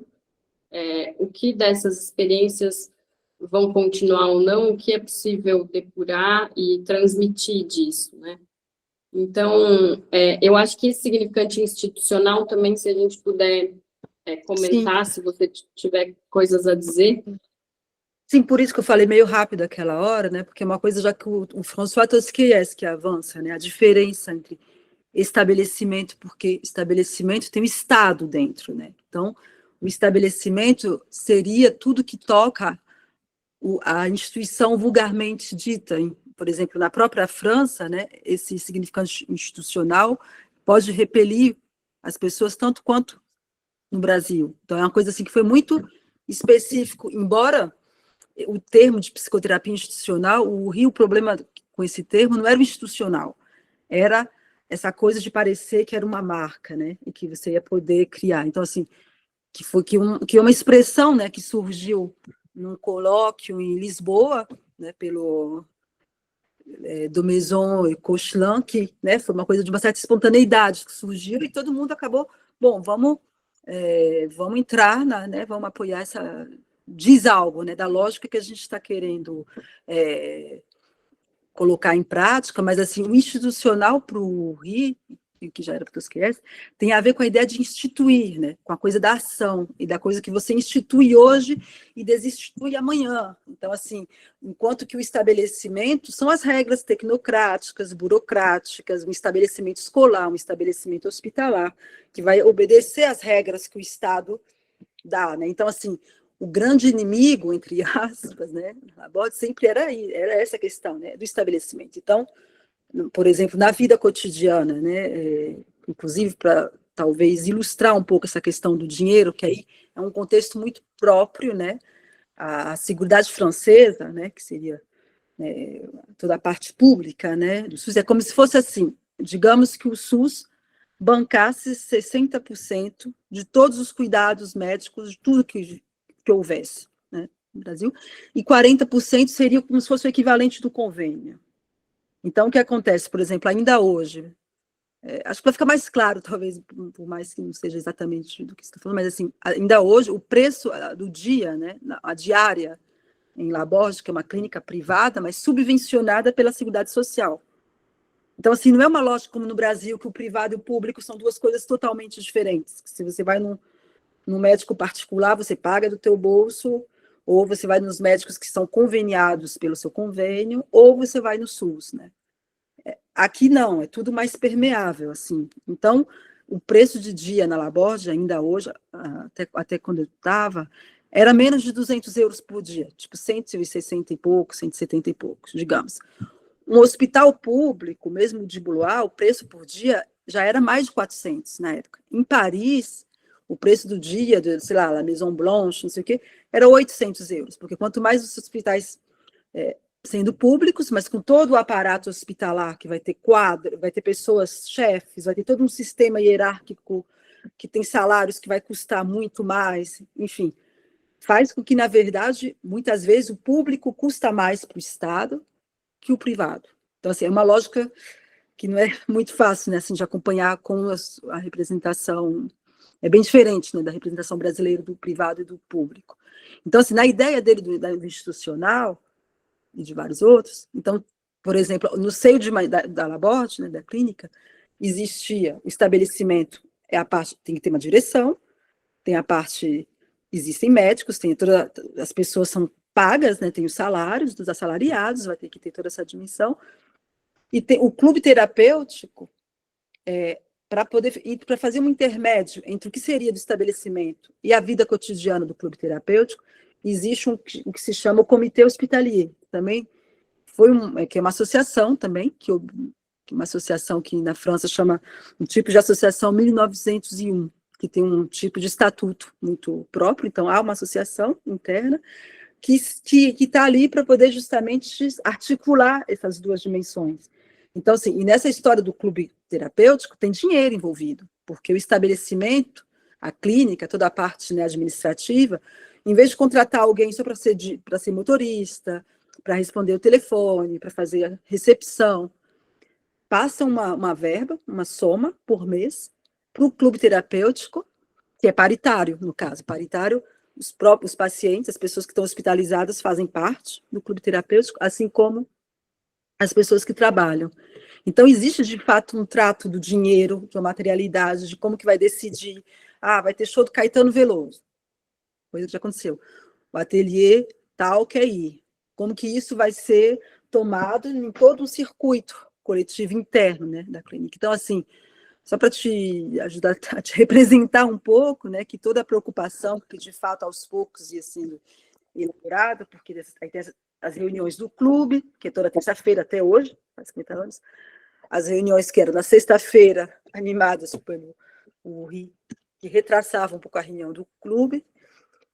o que dessas experiências vão continuar ou não, o que é possível depurar e transmitir disso, né? Então, eu acho que esse significante institucional também, se a gente puder comentar, se você tiver coisas a dizer. Sim, por isso que eu falei meio rápido aquela hora, né? Porque é uma coisa já que o François Tosquies que avança, né? A diferença entre estabelecimento, porque estabelecimento tem um Estado dentro, né? Então, o estabelecimento seria tudo que toca a instituição vulgarmente dita. Por exemplo, na própria França, né? Esse significante institucional pode repelir as pessoas tanto quanto no Brasil. Então, é uma coisa assim que foi muito específico, embora o termo de psicoterapia institucional, o problema com esse termo não era o institucional, era essa coisa de parecer que era uma marca, né, e que você ia poder criar. Então, assim, que uma expressão, né, que surgiu num colóquio em Lisboa, né, pelo Daumaison e Cochelin, que, né, foi uma coisa de uma certa espontaneidade que surgiu e todo mundo acabou, bom, vamos entrar, né, vamos apoiar essa... diz algo, né, da lógica que a gente está querendo colocar em prática, mas assim, o institucional para o RI, que já era para os QS, tem a ver com a ideia de instituir, né, com a coisa da ação, e da coisa que você institui hoje e desinstitui amanhã. Então, assim, enquanto que o estabelecimento são as regras tecnocráticas, burocráticas, um estabelecimento escolar, um estabelecimento hospitalar, que vai obedecer às regras que o Estado dá, né? Então, assim, o grande inimigo, entre aspas, né, sempre era essa questão, né, do estabelecimento. Então, por exemplo, na vida cotidiana, né, inclusive para talvez ilustrar um pouco essa questão do dinheiro, que aí é um contexto muito próprio, né? A Seguridade Francesa, né, que seria toda a parte pública, né, do SUS, é como se fosse assim, digamos que o SUS bancasse 60% de todos os cuidados médicos, de tudo que houvesse, né, no Brasil, e 40% seria como se fosse o equivalente do convênio. Então, o que acontece, por exemplo, ainda hoje, acho que vai ficar mais claro, talvez, por mais que não seja exatamente do que você está falando, mas assim, ainda hoje, o preço do dia, né, a diária em Laborde, que é uma clínica privada, mas subvencionada pela Seguridade Social. Então, assim, não é uma lógica como no Brasil, que o privado e o público são duas coisas totalmente diferentes. Se você vai num médico particular, você paga do teu bolso, ou você vai nos médicos que são conveniados pelo seu convênio, ou você vai no SUS, né? Aqui não, é tudo mais permeável, assim. Então, o preço de dia na Laborde, ainda hoje, até quando eu estava, era menos de 200 euros por dia, tipo 160 e poucos, 170 e poucos, digamos. Um hospital público, mesmo de Blois, o preço por dia já era mais de 400 na época. Em Paris, o preço do dia, sei lá, La Maison Blanche, não sei o quê, era 800 euros, porque quanto mais os hospitais sendo públicos, mas com todo o aparato hospitalar, que vai ter quadro, vai ter pessoas chefes, vai ter todo um sistema hierárquico que tem salários que vai custar muito mais, enfim, faz com que, na verdade, muitas vezes o público custa mais para o Estado que o privado. Então, assim, é uma lógica que não é muito fácil, né, assim, de acompanhar com a representação, é bem diferente, né, da representação brasileira do privado e do público. Então, assim, na ideia dele do institucional, e de vários outros. Então, por exemplo, no seio da Laborde, né, da clínica, existia o estabelecimento, a parte, tem que ter uma direção, tem a parte, existem médicos, tem as pessoas são pagas, né, tem os salários dos assalariados, vai ter que ter toda essa dimensão, e tem o clube terapêutico, para fazer um intermédio entre o que seria do estabelecimento e a vida cotidiana do clube terapêutico, existe o que se chama o Comitê Hospitalier, também que é uma associação também, uma associação que na França chama um tipo de associação 1901, que tem um tipo de estatuto muito próprio, então há uma associação interna que está ali para poder justamente articular essas duas dimensões. Então, assim, e nessa história do clube terapêutico tem dinheiro envolvido, porque o estabelecimento, a clínica, toda a parte, né, administrativa, em vez de contratar alguém só para ser motorista, para responder o telefone, para fazer a recepção, passa uma verba, uma soma por mês para o clube terapêutico, que é paritário, no caso. Paritário, os próprios pacientes, as pessoas que estão hospitalizadas fazem parte do clube terapêutico, assim como as pessoas que trabalham. Então, existe, de fato, um trato do dinheiro, de uma materialidade, de como que vai decidir. Vai ter show do Caetano Veloso. Coisa que já aconteceu. O ateliê tal quer ir. Como que isso vai ser tomado em todo um circuito coletivo interno, né, da clínica. Então, assim, só para te ajudar a te representar um pouco, né, que toda a preocupação, que de fato aos poucos ia sendo elaborada, porque aí tem as reuniões do clube, que é toda terça-feira até hoje, faz 50 anos, as reuniões que eram na sexta-feira, animadas pelo Ri, que retraçavam um pouco a reunião do clube.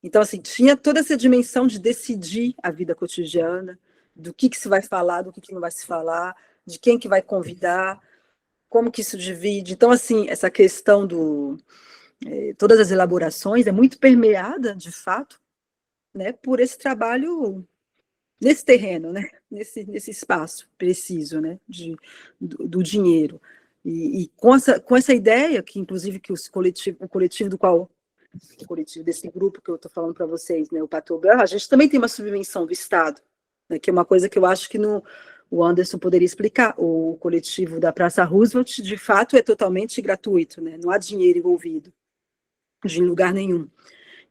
Então, assim, tinha toda essa dimensão de decidir a vida cotidiana, do que se vai falar, do que não vai se falar, de quem que vai convidar, como que isso divide. Então, assim, essa questão todas as elaborações é muito permeada, de fato, né, por esse trabalho nesse terreno, né, nesse espaço preciso, né, do dinheiro. E com essa ideia, que inclusive que o coletivo do qual o coletivo desse grupo que eu estou falando para vocês, né, o Pateau-Brand, a gente também tem uma subvenção do Estado, né, que é uma coisa que eu acho que o Anderson poderia explicar. O coletivo da Praça Roosevelt, de fato, é totalmente gratuito, né, não há dinheiro envolvido, de lugar nenhum.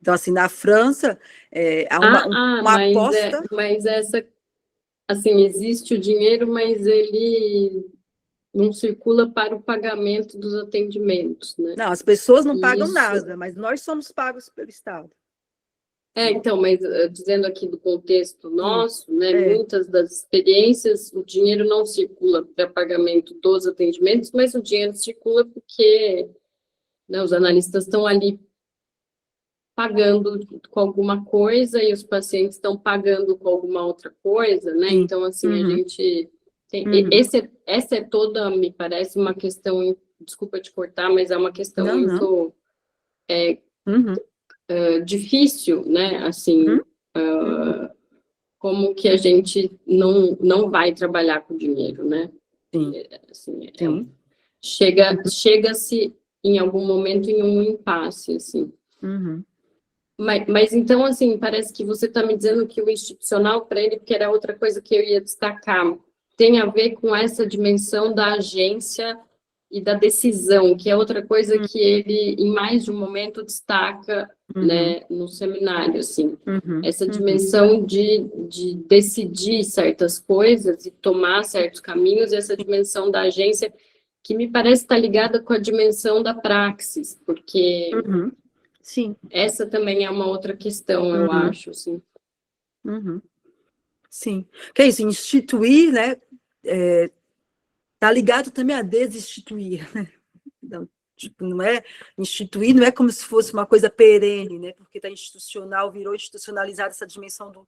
Então, assim, na França, há uma aposta... Mas essa, assim, existe o dinheiro, mas ele não circula para o pagamento dos atendimentos, né? Não, as pessoas não pagam nada, mas nós somos pagos pelo Estado. Então, mas dizendo aqui do contexto nosso, né, muitas das experiências, o dinheiro não circula para pagamento dos atendimentos, mas o dinheiro circula porque né? Os analistas estão ali pagando com alguma coisa e os pacientes estão pagando com alguma outra coisa, né? Sim. Então, assim, a Uhum. gente tem... Uhum. Essa é toda, me parece, uma questão, desculpa te cortar, mas é uma questão Não. muito Uhum. difícil, né? Assim, Uhum. como que a gente não vai trabalhar com dinheiro, né? Sim. Assim, Sim. chega-se em algum momento em um impasse, assim. Uhum. Mas então, assim, parece que você está me dizendo que o institucional, para ele, porque era outra coisa que eu ia destacar, tem a ver com essa dimensão da agência e da decisão, que é outra coisa que ele, em mais de um momento, destaca, né, no seminário, assim. Essa dimensão de decidir certas coisas e tomar certos caminhos, e essa dimensão da agência, que me parece estar ligada com a dimensão da praxis, porque... Sim. Essa também é uma outra questão, eu acho, assim. Sim. Que é isso, instituir, né, tá ligado também a desinstituir, né? Então, tipo, não é instituir, não é como se fosse uma coisa perene, né? Porque tá institucional, virou institucionalizada essa dimensão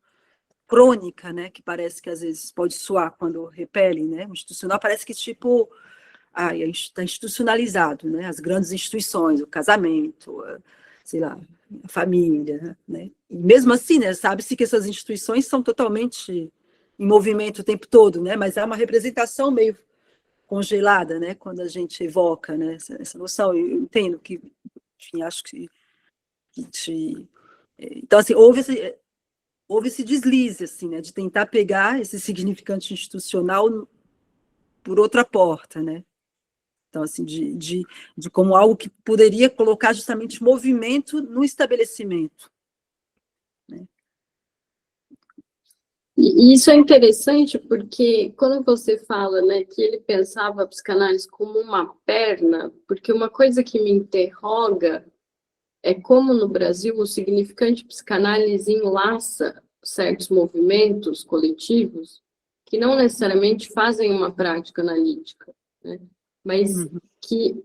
crônica, né? Que parece que às vezes pode soar quando repele, né? O institucional parece que tipo está institucionalizado, né? As grandes instituições, o casamento, sei lá, a família, né? E mesmo assim, né? Sabe-se que essas instituições são totalmente em movimento o tempo todo, né? Mas é uma representação meio congelada, né? Quando a gente evoca, né? Essa noção, eu entendo que, enfim, acho que então assim houve esse deslize, assim, né? De tentar pegar esse significante institucional por outra porta, né? Então, assim, de como algo que poderia colocar justamente movimento no estabelecimento. Né? E isso é interessante porque quando você fala, né, que ele pensava a psicanálise como uma perna, porque uma coisa que me interroga é como no Brasil o significante psicanálise enlaça certos movimentos coletivos que não necessariamente fazem uma prática analítica, né, mas que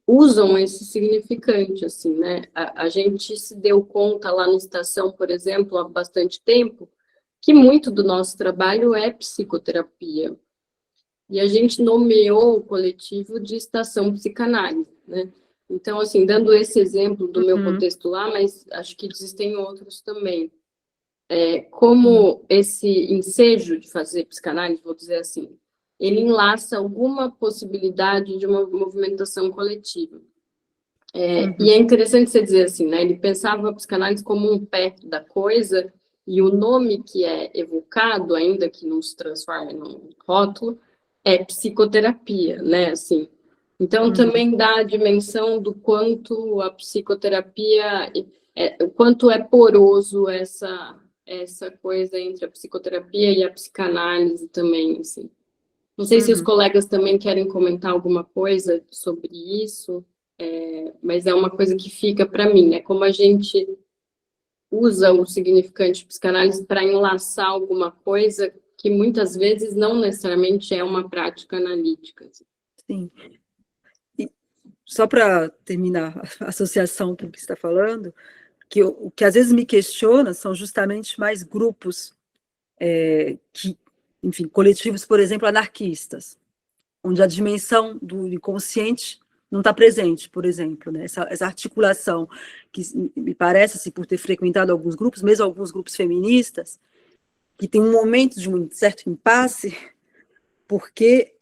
usam esse significante, assim, né? A gente se deu conta lá na estação, por exemplo, há bastante tempo, que muito do nosso trabalho é psicoterapia. E a gente nomeou o coletivo de estação psicanálise, né? Então, assim, dando esse exemplo do meu contexto lá, mas acho que existem outros também. Como esse ensejo de fazer psicanálise, vou dizer assim, ele enlaça alguma possibilidade de uma movimentação coletiva. E é interessante você dizer assim, né? Ele pensava a psicanálise como um pé da coisa, e o nome que é evocado, ainda que não se transforme num rótulo, é psicoterapia, né? Assim, então também dá a dimensão do quanto a psicoterapia, o quanto é poroso essa coisa entre a psicoterapia e a psicanálise também, assim. Não sei se os colegas também querem comentar alguma coisa sobre isso, mas é uma coisa que fica para mim, né? Como a gente usa o significante psicanálise para enlaçar alguma coisa que muitas vezes não necessariamente é uma prática analítica. Assim. Sim. E só para terminar a associação com o que você está falando, que o que às vezes me questiona são justamente mais grupos que, enfim, coletivos, por exemplo, anarquistas, onde a dimensão do inconsciente não está presente, por exemplo, né? Essa articulação que me parece, assim, por ter frequentado alguns grupos, mesmo alguns grupos feministas, que tem um momento de um certo impasse, porque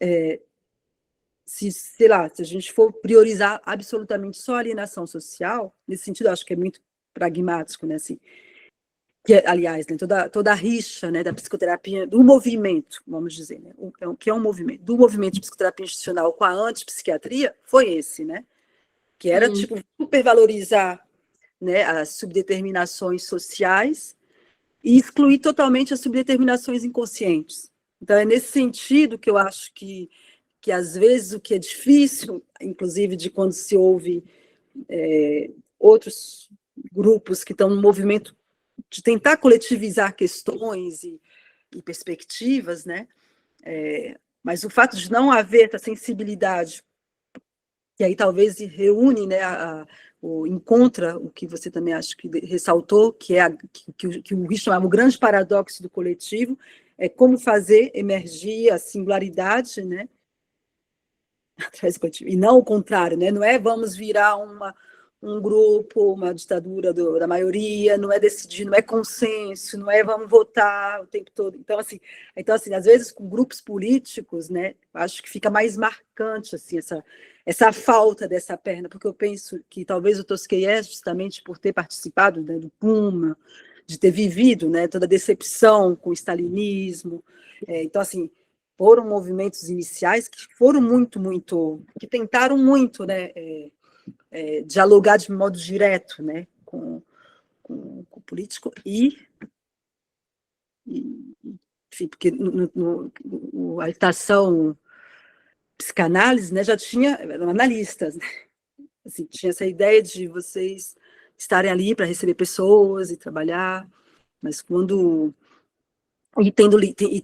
sei lá, se a gente for priorizar absolutamente só a alienação social, nesse sentido, acho que é muito pragmático, né? Assim, aliás, né, toda a rixa, né, da psicoterapia, do movimento, vamos dizer, né, que é um movimento, do movimento de psicoterapia institucional com a antipsiquiatria, foi esse, né, que era, tipo, supervalorizar, né, as subdeterminações sociais e excluir totalmente as subdeterminações inconscientes. Então, é nesse sentido que eu acho que às vezes, o que é difícil, inclusive de quando se ouve outros grupos que estão no movimento de tentar coletivizar questões e perspectivas, né? Mas o fato de não haver essa sensibilidade E aí talvez reúne, né, encontra o que você também acho que ressaltou, que é que o Rich chamava o grande paradoxo do coletivo, é como fazer emergir a singularidade, né, e não o contrário, né, não é vamos virar um grupo, uma ditadura da maioria, não é decidir, não é consenso, não é vamos votar o tempo todo. Então, assim, às vezes, com grupos políticos, né, acho que fica mais marcante, assim, essa falta dessa perna, porque eu penso que talvez o Tosqueyev, justamente por ter participado, né, do Puma, de ter vivido, né, toda a decepção com o stalinismo, então, assim, foram movimentos iniciais que foram que tentaram muito, né, dialogar de modo direto, né, com o político enfim, porque a estação psicanálise, né, já tinha eram analistas, né, assim, tinha essa ideia de vocês estarem ali para receber pessoas e trabalhar, mas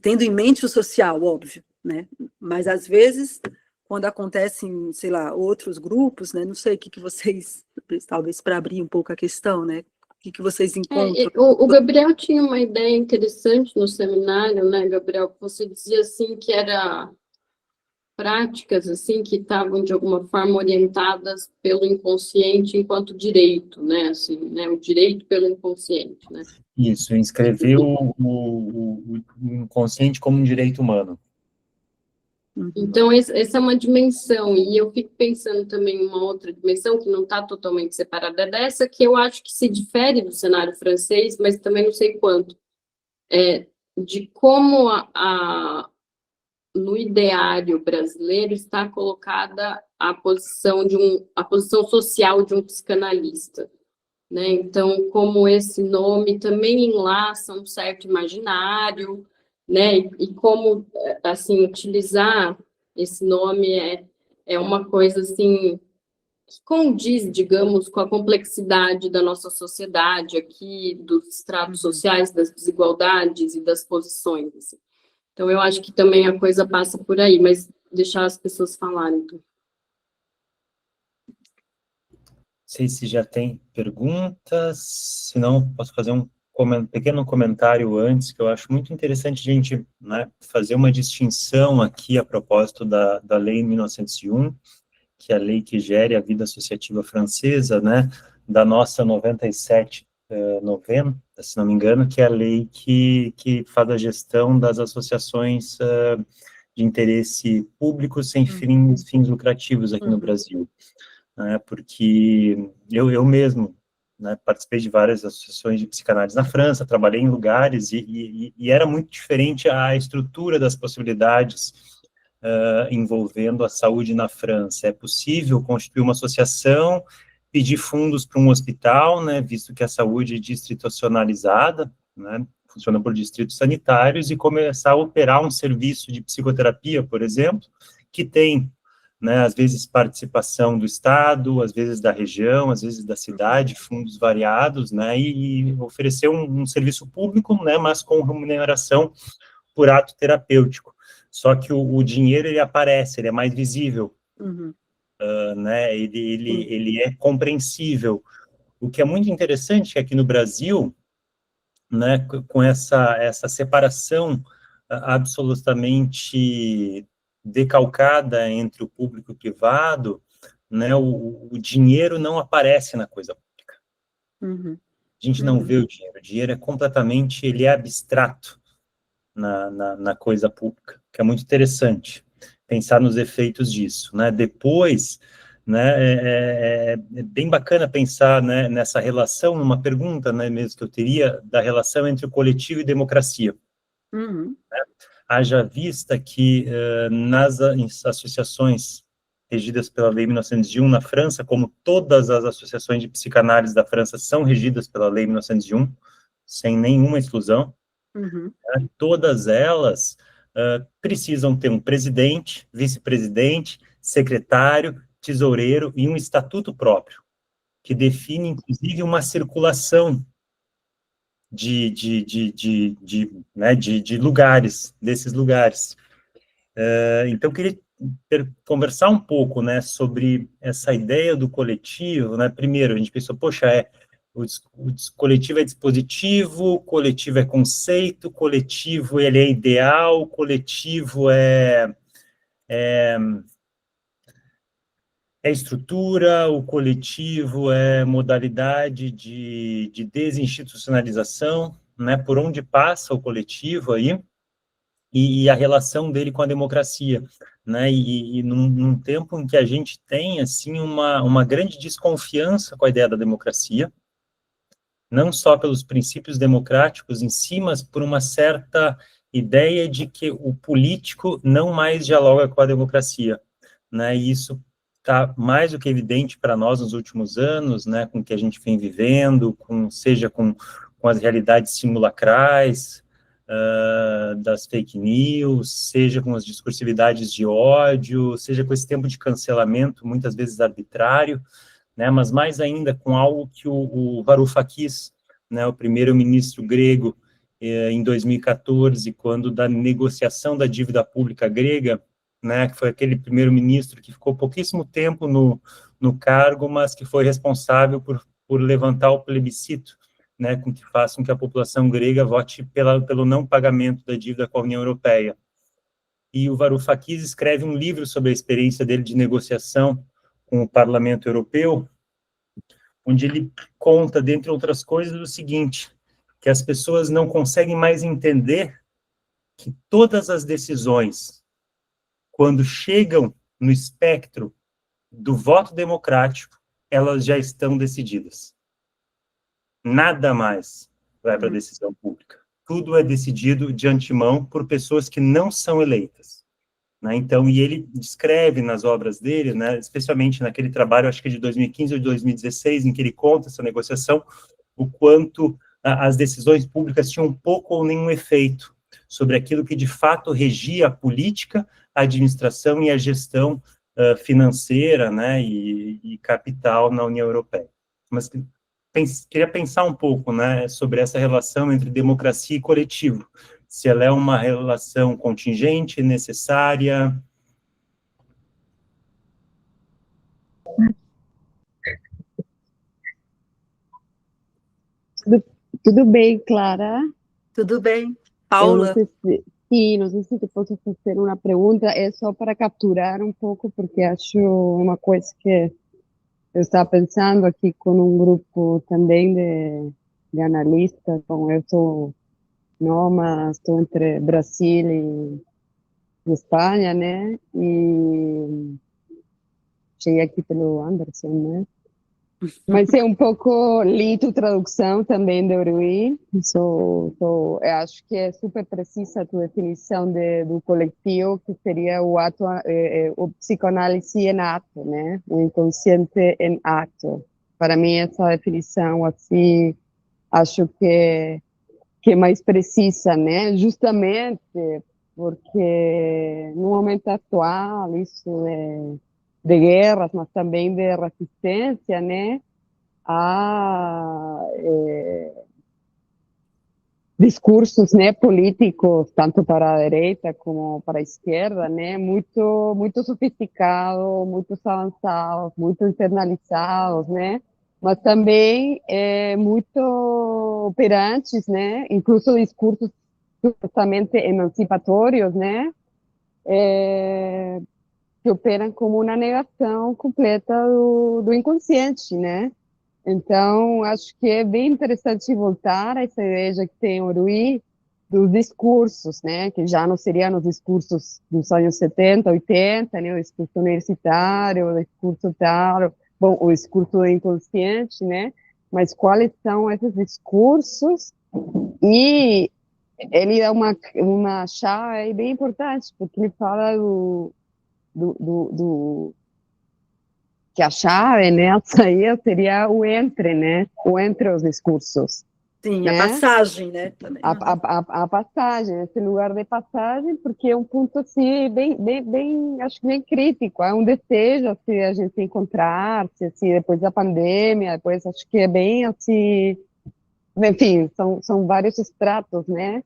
tendo em mente o social, óbvio, né, mas às vezes quando acontecem, sei lá, outros grupos, né, não sei o que vocês, talvez para abrir um pouco a questão, né, o que vocês encontram? O Gabriel tinha uma ideia interessante no seminário, né, Gabriel, que você dizia assim que era práticas assim que estavam de alguma forma orientadas pelo inconsciente enquanto direito, né, assim, né, o direito pelo inconsciente, né? Isso, inscrever o inconsciente como um direito humano. Então, essa é uma dimensão, e eu fico pensando também em uma outra dimensão que não está totalmente separada dessa, que eu acho que se difere do cenário francês, mas também não sei quanto, de como no ideário brasileiro está colocada a posição social de um psicanalista, né? Então, como esse nome também enlaça um certo imaginário, né? E como, assim, utilizar esse nome é uma coisa, assim, que condiz, digamos, com a complexidade da nossa sociedade aqui, dos estratos sociais, das desigualdades e das posições, assim. Então, eu acho que também a coisa passa por aí, mas deixar as pessoas falarem. Então. Não sei se já tem perguntas, se não, posso fazer um pequeno comentário antes, que eu acho muito interessante a gente, né, fazer uma distinção aqui a propósito da lei 1901, que é a lei que gere a vida associativa francesa, né, da nossa 9790, se não me engano, que é a lei que faz a gestão das associações de interesse público sem fins lucrativos aqui no Brasil. Né, porque eu mesmo, né, participei de várias associações de psicanálise na França, trabalhei em lugares e era muito diferente a estrutura das possibilidades envolvendo a saúde na França. É possível constituir uma associação, pedir fundos para um hospital, né, visto que a saúde é distritacionalizada, né, funciona por distritos sanitários, e começar a operar um serviço de psicoterapia, por exemplo, que tem, né, às vezes participação do Estado, às vezes da região, às vezes da cidade, fundos variados, né, e oferecer um serviço público, né, mas com remuneração por ato terapêutico. Só que o dinheiro, ele aparece, ele é mais visível, né, ele é compreensível. O que é muito interessante é que no Brasil, né, com essa separação absolutamente decalcada entre o público e o privado, né, o dinheiro não aparece na coisa pública. A gente não vê o dinheiro é completamente, ele é abstrato na coisa pública, que é muito interessante pensar nos efeitos disso, né? Depois, né, é bem bacana pensar, né, nessa relação, numa pergunta, né, mesmo que eu teria, da relação entre o coletivo e democracia. Né? Haja vista que nas associações regidas pela Lei 1901 na França, como todas as associações de psicanálise da França são regidas pela Lei 1901, sem nenhuma exclusão, todas elas precisam ter um presidente, vice-presidente, secretário, tesoureiro e um estatuto próprio, que define, inclusive, uma circulação de lugares, desses lugares. Então, eu queria conversar um pouco, né, sobre essa ideia do coletivo, né? Primeiro, a gente pensou, poxa, coletivo é dispositivo, coletivo é conceito, coletivo ele é ideal, coletivo é estrutura, o coletivo é modalidade de desinstitucionalização, né? Por onde passa o coletivo aí, e a relação dele com a democracia, né? E num tempo em que a gente tem, assim, uma grande desconfiança com a ideia da democracia, não só pelos princípios democráticos em si, mas por uma certa ideia de que o político não mais dialoga com a democracia, né? E isso está mais do que evidente para nós nos últimos anos, né? Com o que a gente vem vivendo, seja com as realidades simulacrais, das fake news, seja com as discursividades de ódio, seja com esse tempo de cancelamento, muitas vezes arbitrário, né, mas mais ainda com algo que o Varoufakis, né, o primeiro-ministro grego, em 2014, quando da negociação da dívida pública grega, né, que foi aquele primeiro-ministro que ficou pouquíssimo tempo no cargo, mas que foi responsável por levantar o plebiscito, né, com que faça com que a população grega vote pelo não pagamento da dívida com a União Europeia. E o Varoufakis escreve um livro sobre a experiência dele de negociação com o Parlamento Europeu, onde ele conta, dentre outras coisas, o seguinte, que as pessoas não conseguem mais entender que todas as decisões, quando chegam no espectro do voto democrático, elas já estão decididas. Nada mais vai para a decisão pública. Tudo é decidido de antemão por pessoas que não são eleitas, né? Então, e ele descreve nas obras dele, né, especialmente naquele trabalho, acho que de 2015 ou de 2016, em que ele conta essa negociação, o quanto as decisões públicas tinham pouco ou nenhum efeito sobre aquilo que de fato regia a política, a administração e a gestão financeira, né, e capital na União Europeia. Mas queria pensar um pouco, né, sobre essa relação entre democracia e coletivo, se ela é uma relação contingente, necessária. Tudo bem, Clara? Tudo bem. Eu não Paula? sei se, sim, não sei se te posso fazer uma pergunta, é só para capturar um pouco, porque acho uma coisa que eu estava pensando aqui com um grupo também de analistas. Bom, eu sou nômade, estou entre Brasil e Espanha, né? E cheguei aqui pelo Anderson, né? Mas é um pouco li tua tradução também de Orwell. Eu acho que é super precisa a tua definição do coletivo, que seria o ato, o psicoanálise em ato, né? O inconsciente em ato. Para mim, essa definição, assim, acho que é mais precisa, né? Justamente porque no momento atual, isso de guerras, mas também de resistência, né? A discursos, né, políticos, tanto para a direita como para a esquerda, né, muito sofisticados, muito avançados, muito internalizados, né, mas também muito operantes, né, incluso discursos supostamente emancipatórios, né, que operam como uma negação completa do inconsciente, né. Então, acho que é bem interessante voltar a essa ideia que tem Orwell dos discursos, né, que já não seriam os discursos dos anos 70, 80, né, o discurso universitário, o discurso tal, bom, o discurso do inconsciente, né, mas quais são esses discursos? E ele dá uma chave bem importante, porque ele fala do que a chave, né, essa aí seria o entre, né, o entre os discursos, Sim, a né, passagem, né, também. a passagem, esse lugar de passagem, porque é um ponto, assim, bem, acho que bem crítico, é um desejo, assim, a gente encontrar-se, assim, depois da pandemia, depois acho que é bem, assim, enfim, são vários estratos, né,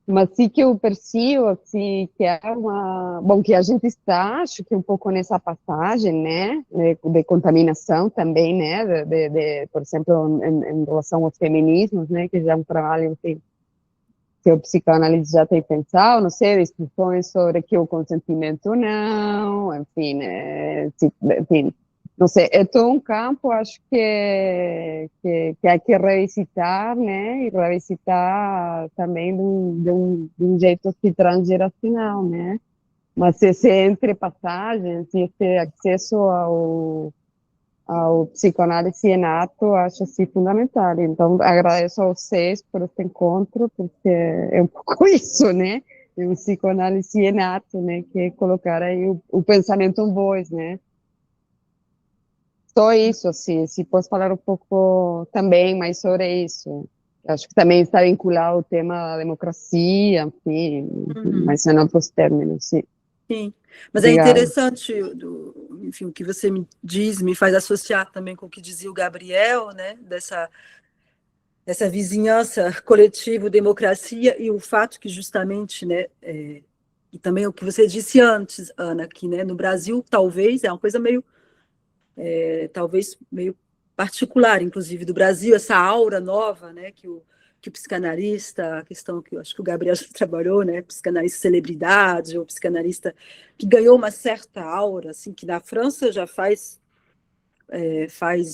Mas sim que eu percebo assim, que é bom, que a gente está, acho que um pouco nessa passagem, né, de contaminação também, né, por exemplo, em relação aos feminismos, né, que já é um trabalho que o psicanálise já tem pensado, não sei, discussões sobre que o consentimento não, enfim, enfim, não sei, é todo um campo, acho que há que revisitar, né, e revisitar também de um jeito assim, transgeracional, né, mas esse entrepassagens e esse acesso ao psicanálise inato, acho assim fundamental. Então, agradeço a vocês por este encontro, porque é um pouco isso, né? É um psicanálise inato, né? Que é colocar aí o pensamento em voz, né? Só isso, assim, se posso falar um pouco também mais sobre isso. Acho que também está vinculado ao tema da democracia, enfim, mas em outros términos, sim. Sim, mas é Obrigada. interessante, enfim, o que você me diz, me faz associar também com o que dizia o Gabriel, né, dessa vizinhança coletiva, democracia, e o fato que justamente, né, e também o que você disse antes, Ana, que, né, no Brasil, talvez, é uma coisa meio, talvez meio particular, inclusive, do Brasil, essa aura nova, né, que o psicanalista, a questão que eu acho que o Gabriel já trabalhou, né, psicanalista celebridade, ou psicanalista que ganhou uma certa aura, assim, que na França já faz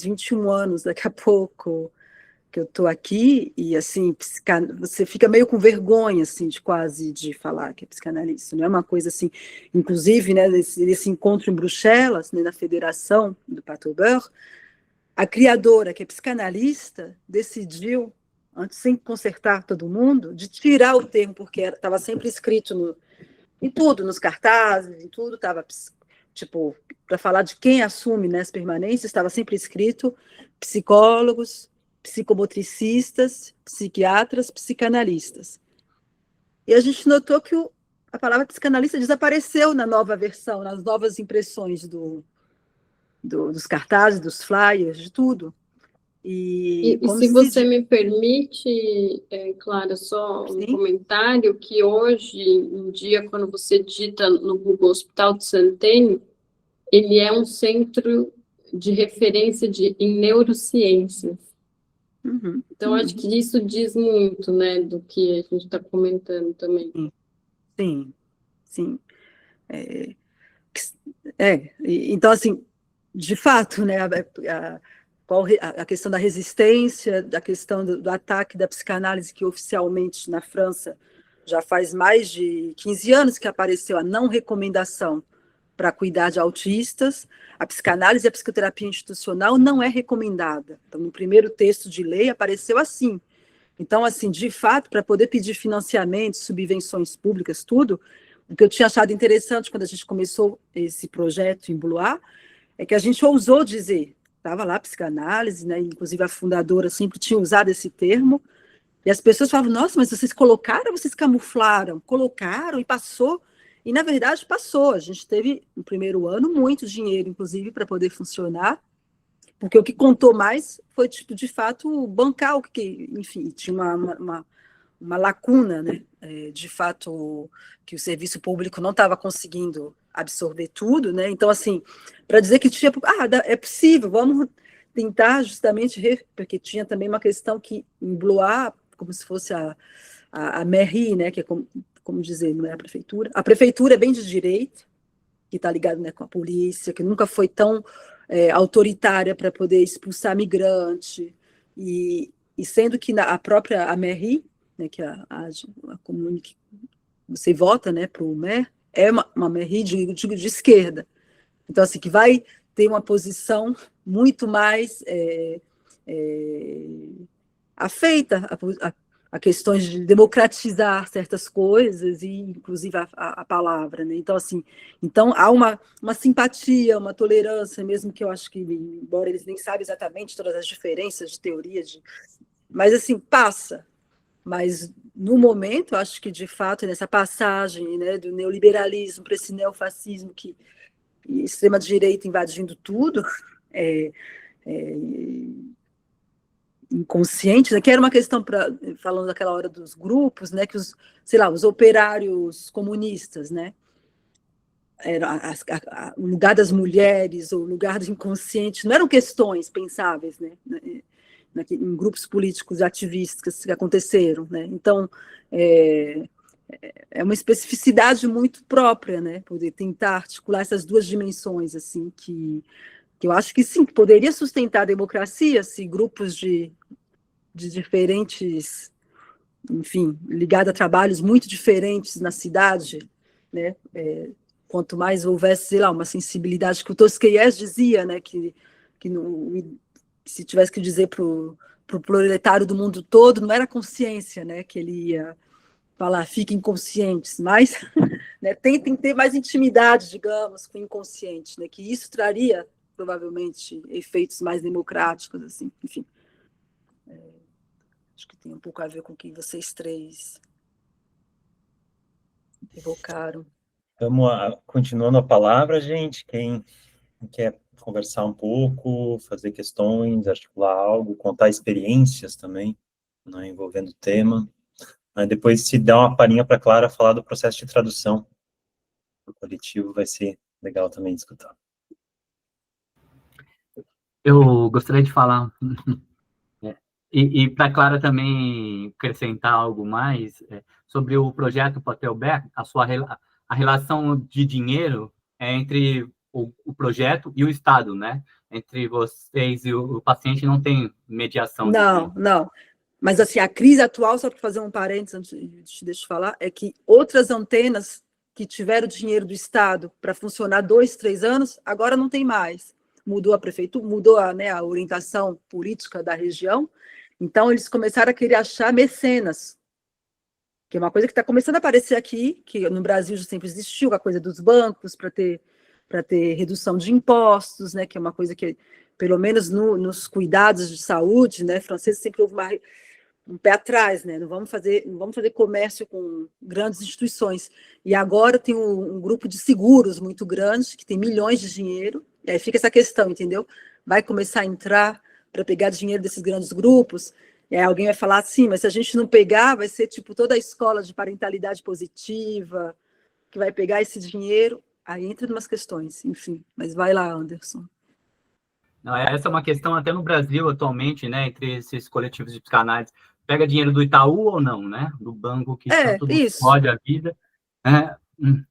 21 anos, daqui a pouco, que eu estou aqui, e assim, você fica meio com vergonha, assim, de falar que é psicanalista, não é uma coisa assim, inclusive, né, nesse encontro em Bruxelas, né, na Federação do Pateau-Beurre, a criadora, que é psicanalista, decidiu, antes, sem consertar todo mundo, de tirar o termo, porque estava sempre escrito em tudo, nos cartazes, em tudo, estava, tipo, para falar de quem assume, né, as permanências, estava sempre escrito psicólogos, psicomotricistas, psiquiatras, psicanalistas. E a gente notou que a palavra psicanalista desapareceu na nova versão, nas novas impressões dos cartazes, dos flyers, de tudo. E Como se você se... me permite, Clara, só um Sim? comentário, que hoje em dia, quando você digita no Google Hospital de Centênio, ele é um centro de referência em neurociências. Então, acho que isso diz muito, né, do que a gente está comentando também. Sim, sim. Então, assim, de fato, né, a questão da resistência, da questão do ataque da psicanálise, que oficialmente na França já faz mais de 15 anos que apareceu a não recomendação para cuidar de autistas, a psicanálise e a psicoterapia institucional não é recomendada. Então, no primeiro texto de lei apareceu assim. Então, assim, de fato, para poder pedir financiamento, subvenções públicas, tudo, o que eu tinha achado interessante quando a gente começou esse projeto em Blois é que a gente ousou dizer, estava lá psicanálise, né, inclusive a fundadora sempre tinha usado esse termo, e as pessoas falavam, nossa, mas vocês colocaram, vocês camuflaram? Colocaram e passou. E, na verdade, passou. A gente teve, no primeiro ano, muito dinheiro, inclusive, para poder funcionar, porque o que contou mais foi, tipo, de fato, bancar o que, enfim, tinha uma lacuna, né? De fato, que o serviço público não estava conseguindo absorver tudo, né? Então, assim, para dizer que tinha, é possível, vamos tentar justamente, porque tinha também uma questão que em Blois, como se fosse a mairie, né? Que é como dizer, não é a prefeitura é bem de direita, que está ligado, né, com a polícia, que nunca foi tão autoritária para poder expulsar migrante, e sendo que a própria mairie, né, que a comune que você vota, né, para o maire, é uma mairie de esquerda. Então, assim, que vai ter uma posição muito mais afeita a questões de democratizar certas coisas, e inclusive a palavra, né? Então, assim, há uma simpatia, uma tolerância, mesmo que eu acho que, embora eles nem sabem exatamente todas as diferenças de teoria, mas, assim, passa. Mas, no momento, acho que, de fato, nessa passagem, né, do neoliberalismo para esse neofascismo, e extrema-direita invadindo tudo, inconscientes, né, que era uma questão, falando daquela hora dos grupos, né, que sei lá, os operários comunistas, né, era o lugar das mulheres, ou o lugar do inconsciente, não eram questões pensáveis, né, em grupos políticos ativistas que aconteceram, né, então é uma especificidade muito própria, né, poder tentar articular essas duas dimensões, assim, que eu acho que sim, poderia sustentar a democracia se grupos de diferentes, enfim, ligados a trabalhos muito diferentes na cidade, né, quanto mais houvesse, sei lá, uma sensibilidade, que o Tosquelles dizia, né, que se tivesse que dizer para o proletário do mundo todo, não era consciência, né, que ele ia falar, fiquem conscientes, mas né, tentem ter mais intimidade, digamos, com o inconsciente, né, que isso traria, provavelmente, efeitos mais democráticos, assim, enfim. Acho que tem um pouco a ver com o que vocês três evocaram. Vamos continuando a palavra, gente. Quem quer conversar um pouco, fazer questões, articular algo, contar experiências também, né, envolvendo o tema. Depois, se dá uma palhinha para a Clara falar do processo de tradução do coletivo, vai ser legal também de escutar. Eu gostaria de falar, e para a Clara também acrescentar algo mais, sobre o projeto Patelberg, a relação de dinheiro entre o projeto e o Estado, né? Entre vocês e o paciente não tem mediação. Não. Mas, assim, a crise atual, só para fazer um parênteses, antes de deixar eu falar, é que outras antenas que tiveram dinheiro do Estado para funcionar 2, 3 anos, agora não tem mais. Mudou a prefeitura, mudou a orientação política da região, então eles começaram a querer achar mecenas, que é uma coisa que está começando a aparecer aqui, que no Brasil já sempre existiu, a coisa dos bancos para ter redução de impostos, né, que é uma coisa que, pelo menos nos cuidados de saúde, né, franceses sempre houve um pé atrás, né? Não vamos fazer comércio com grandes instituições. E agora tem um grupo de seguros muito grande, que tem milhões de dinheiro, e aí fica essa questão, entendeu? Vai começar a entrar para pegar dinheiro desses grandes grupos, e aí alguém vai falar assim, mas se a gente não pegar, vai ser tipo toda a escola de parentalidade positiva, que vai pegar esse dinheiro, aí entra umas questões, enfim. Mas vai lá, Anderson. Não, essa é uma questão até no Brasil atualmente, né, entre esses coletivos de psicanálise. Pega dinheiro do Itaú ou não, né? Do banco que tanto pode a vida.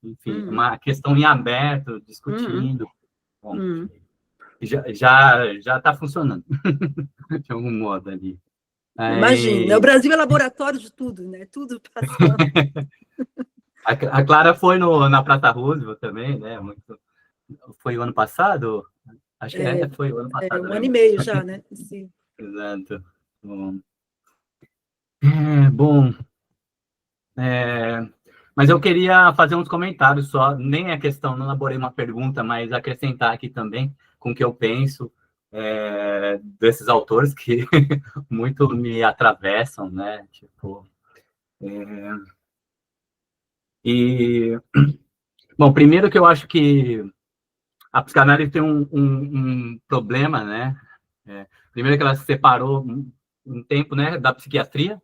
Enfim, uma questão em aberto, discutindo. Bom, já está funcionando, de algum modo ali. Imagina, o Brasil é laboratório de tudo, né? Tudo passando. A Clara foi na Praça Roosevelt também, né? Foi o ano passado? Acho que foi o ano passado. Um ano e meio já, né? Sim. Exato. Bom. Mas eu queria fazer uns comentários só, nem a questão, não elaborei uma pergunta, mas acrescentar aqui também com o que eu penso desses autores que muito me atravessam, né? Tipo, bom, primeiro que eu acho que a psicanálise tem um problema, né? Primeiro que ela se separou um tempo, né, da psiquiatria,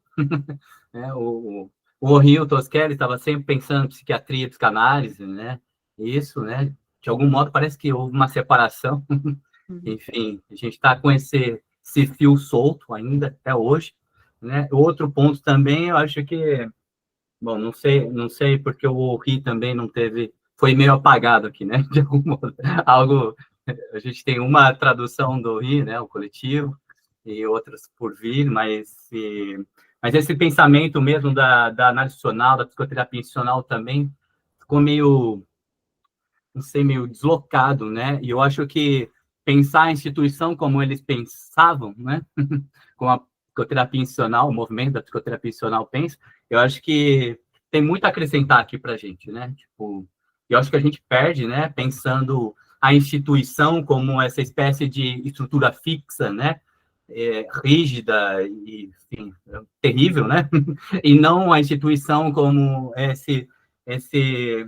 né? O Henri Tosquelles estava sempre pensando em psiquiatria e psicanálise, né? Isso, né? De algum modo parece que houve uma separação. Enfim, a gente está com esse fio solto ainda até hoje, né? Outro ponto também, eu acho que, bom, não sei porque o Henri também não teve, foi meio apagado aqui, né? De algum modo, a gente tem uma tradução do Henri, né? O coletivo, e outras por vir, mas esse pensamento mesmo da análise funcional, da psicoterapia funcional também ficou meio, não sei, meio deslocado, né? E eu acho que pensar a instituição como eles pensavam, né? Com a psicoterapia funcional, o movimento da psicoterapia funcional pensa, eu acho que tem muito a acrescentar aqui para a gente, né? Tipo, eu acho que a gente perde, né? Pensando a instituição como essa espécie de estrutura fixa, né? Rígida e, enfim, terrível, né? E não a instituição como esse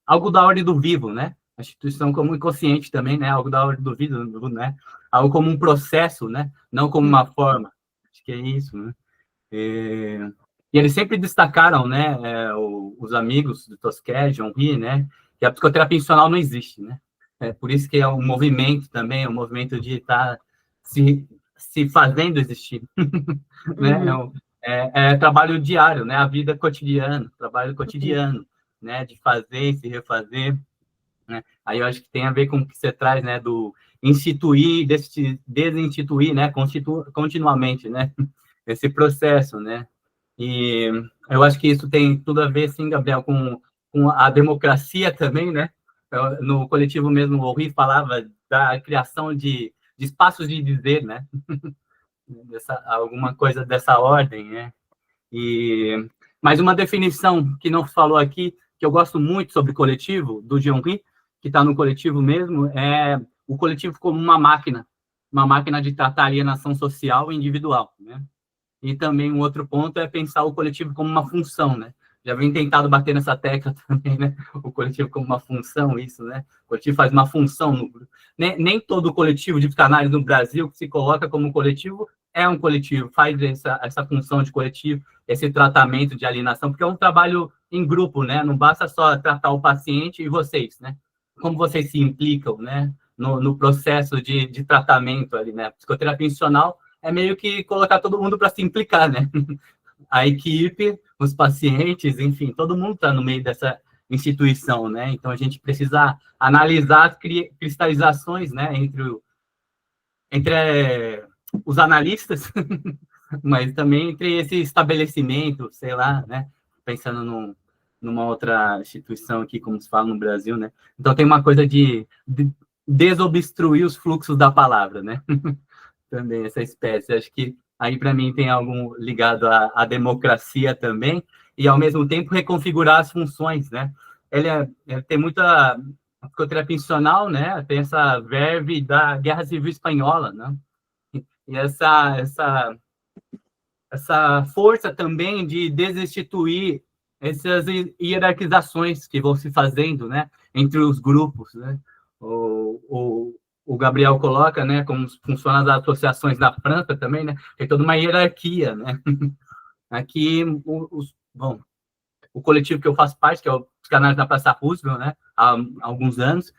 algo da ordem do vivo, né? A instituição como inconsciente também, né? Algo da ordem do vivo, né? algo como um processo, né? Não como uma forma. Acho que é isso, né? E eles sempre destacaram, né, os amigos do Tosquet, Jean-Ri, né, que a psicoterapia intencional não existe, né? Por isso que é um movimento também, um movimento de estar se fazendo existir, né? É trabalho diário, né? A vida cotidiana, trabalho cotidiano, né? De fazer e se refazer, né? Aí eu acho que tem a ver com o que você traz, né? Do instituir, desinstituir, né? Continuamente, né? Esse processo, né? E eu acho que isso tem tudo a ver, sim, Gabriel, com a democracia também, né? No coletivo mesmo, o Rui falava da criação de espaços de dizer, né? Alguma coisa dessa ordem, né? Mas uma definição que não falou aqui, que eu gosto muito sobre coletivo, do Jean-Ri, que está no coletivo mesmo, é o coletivo como uma máquina de tratar alienação social e individual, né? E também um outro ponto é pensar o coletivo como uma função, né? Já vem tentado bater nessa tecla também, né? O coletivo como uma função, isso, né? O coletivo faz uma função no grupo. Nem todo coletivo de psicanálise no Brasil que se coloca como coletivo é um coletivo, faz essa função de coletivo, esse tratamento de alienação, porque é um trabalho em grupo, né? Não basta só tratar o paciente e vocês, né? Como vocês se implicam, né? No processo de tratamento ali, né? A psicoterapia institucional é meio que colocar todo mundo para se implicar, né? A equipe, os pacientes, enfim, todo mundo está no meio dessa instituição, né? Então, a gente precisa analisar as cristalizações, né? Entre os analistas, mas também entre esse estabelecimento, sei lá, né? Pensando numa outra instituição aqui, como se fala no Brasil, né? Então, tem uma coisa de desobstruir os fluxos da palavra, né? Também essa espécie. Acho que aí, para mim, tem algo ligado à democracia também, e, ao mesmo tempo, reconfigurar as funções, né? Ele tem muita psicoterapia institucional, né? Tem essa verve da Guerra Civil Espanhola, né? E essa força também de desinstituir essas hierarquizações que vão se fazendo, né? Entre os grupos, né? O Gabriel coloca, né, como funcionam as associações na França também, né, tem toda uma hierarquia, né. Aqui, bom, o coletivo que eu faço parte, que é o Psicanálise na Praça Roosevelt, né, há alguns anos,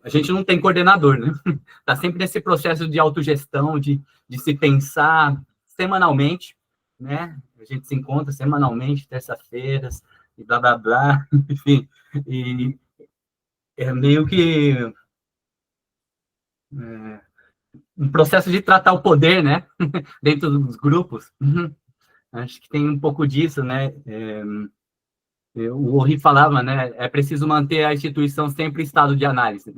a gente não tem coordenador, né, está sempre nesse processo de autogestão, de se pensar semanalmente, né, a gente se encontra semanalmente, terça-feiras, e blá, blá, blá, enfim, e é meio que um processo de tratar o poder, né, dentro dos grupos. Acho que tem um pouco disso, né, o Ori falava, né, é preciso manter a instituição sempre em estado de análise.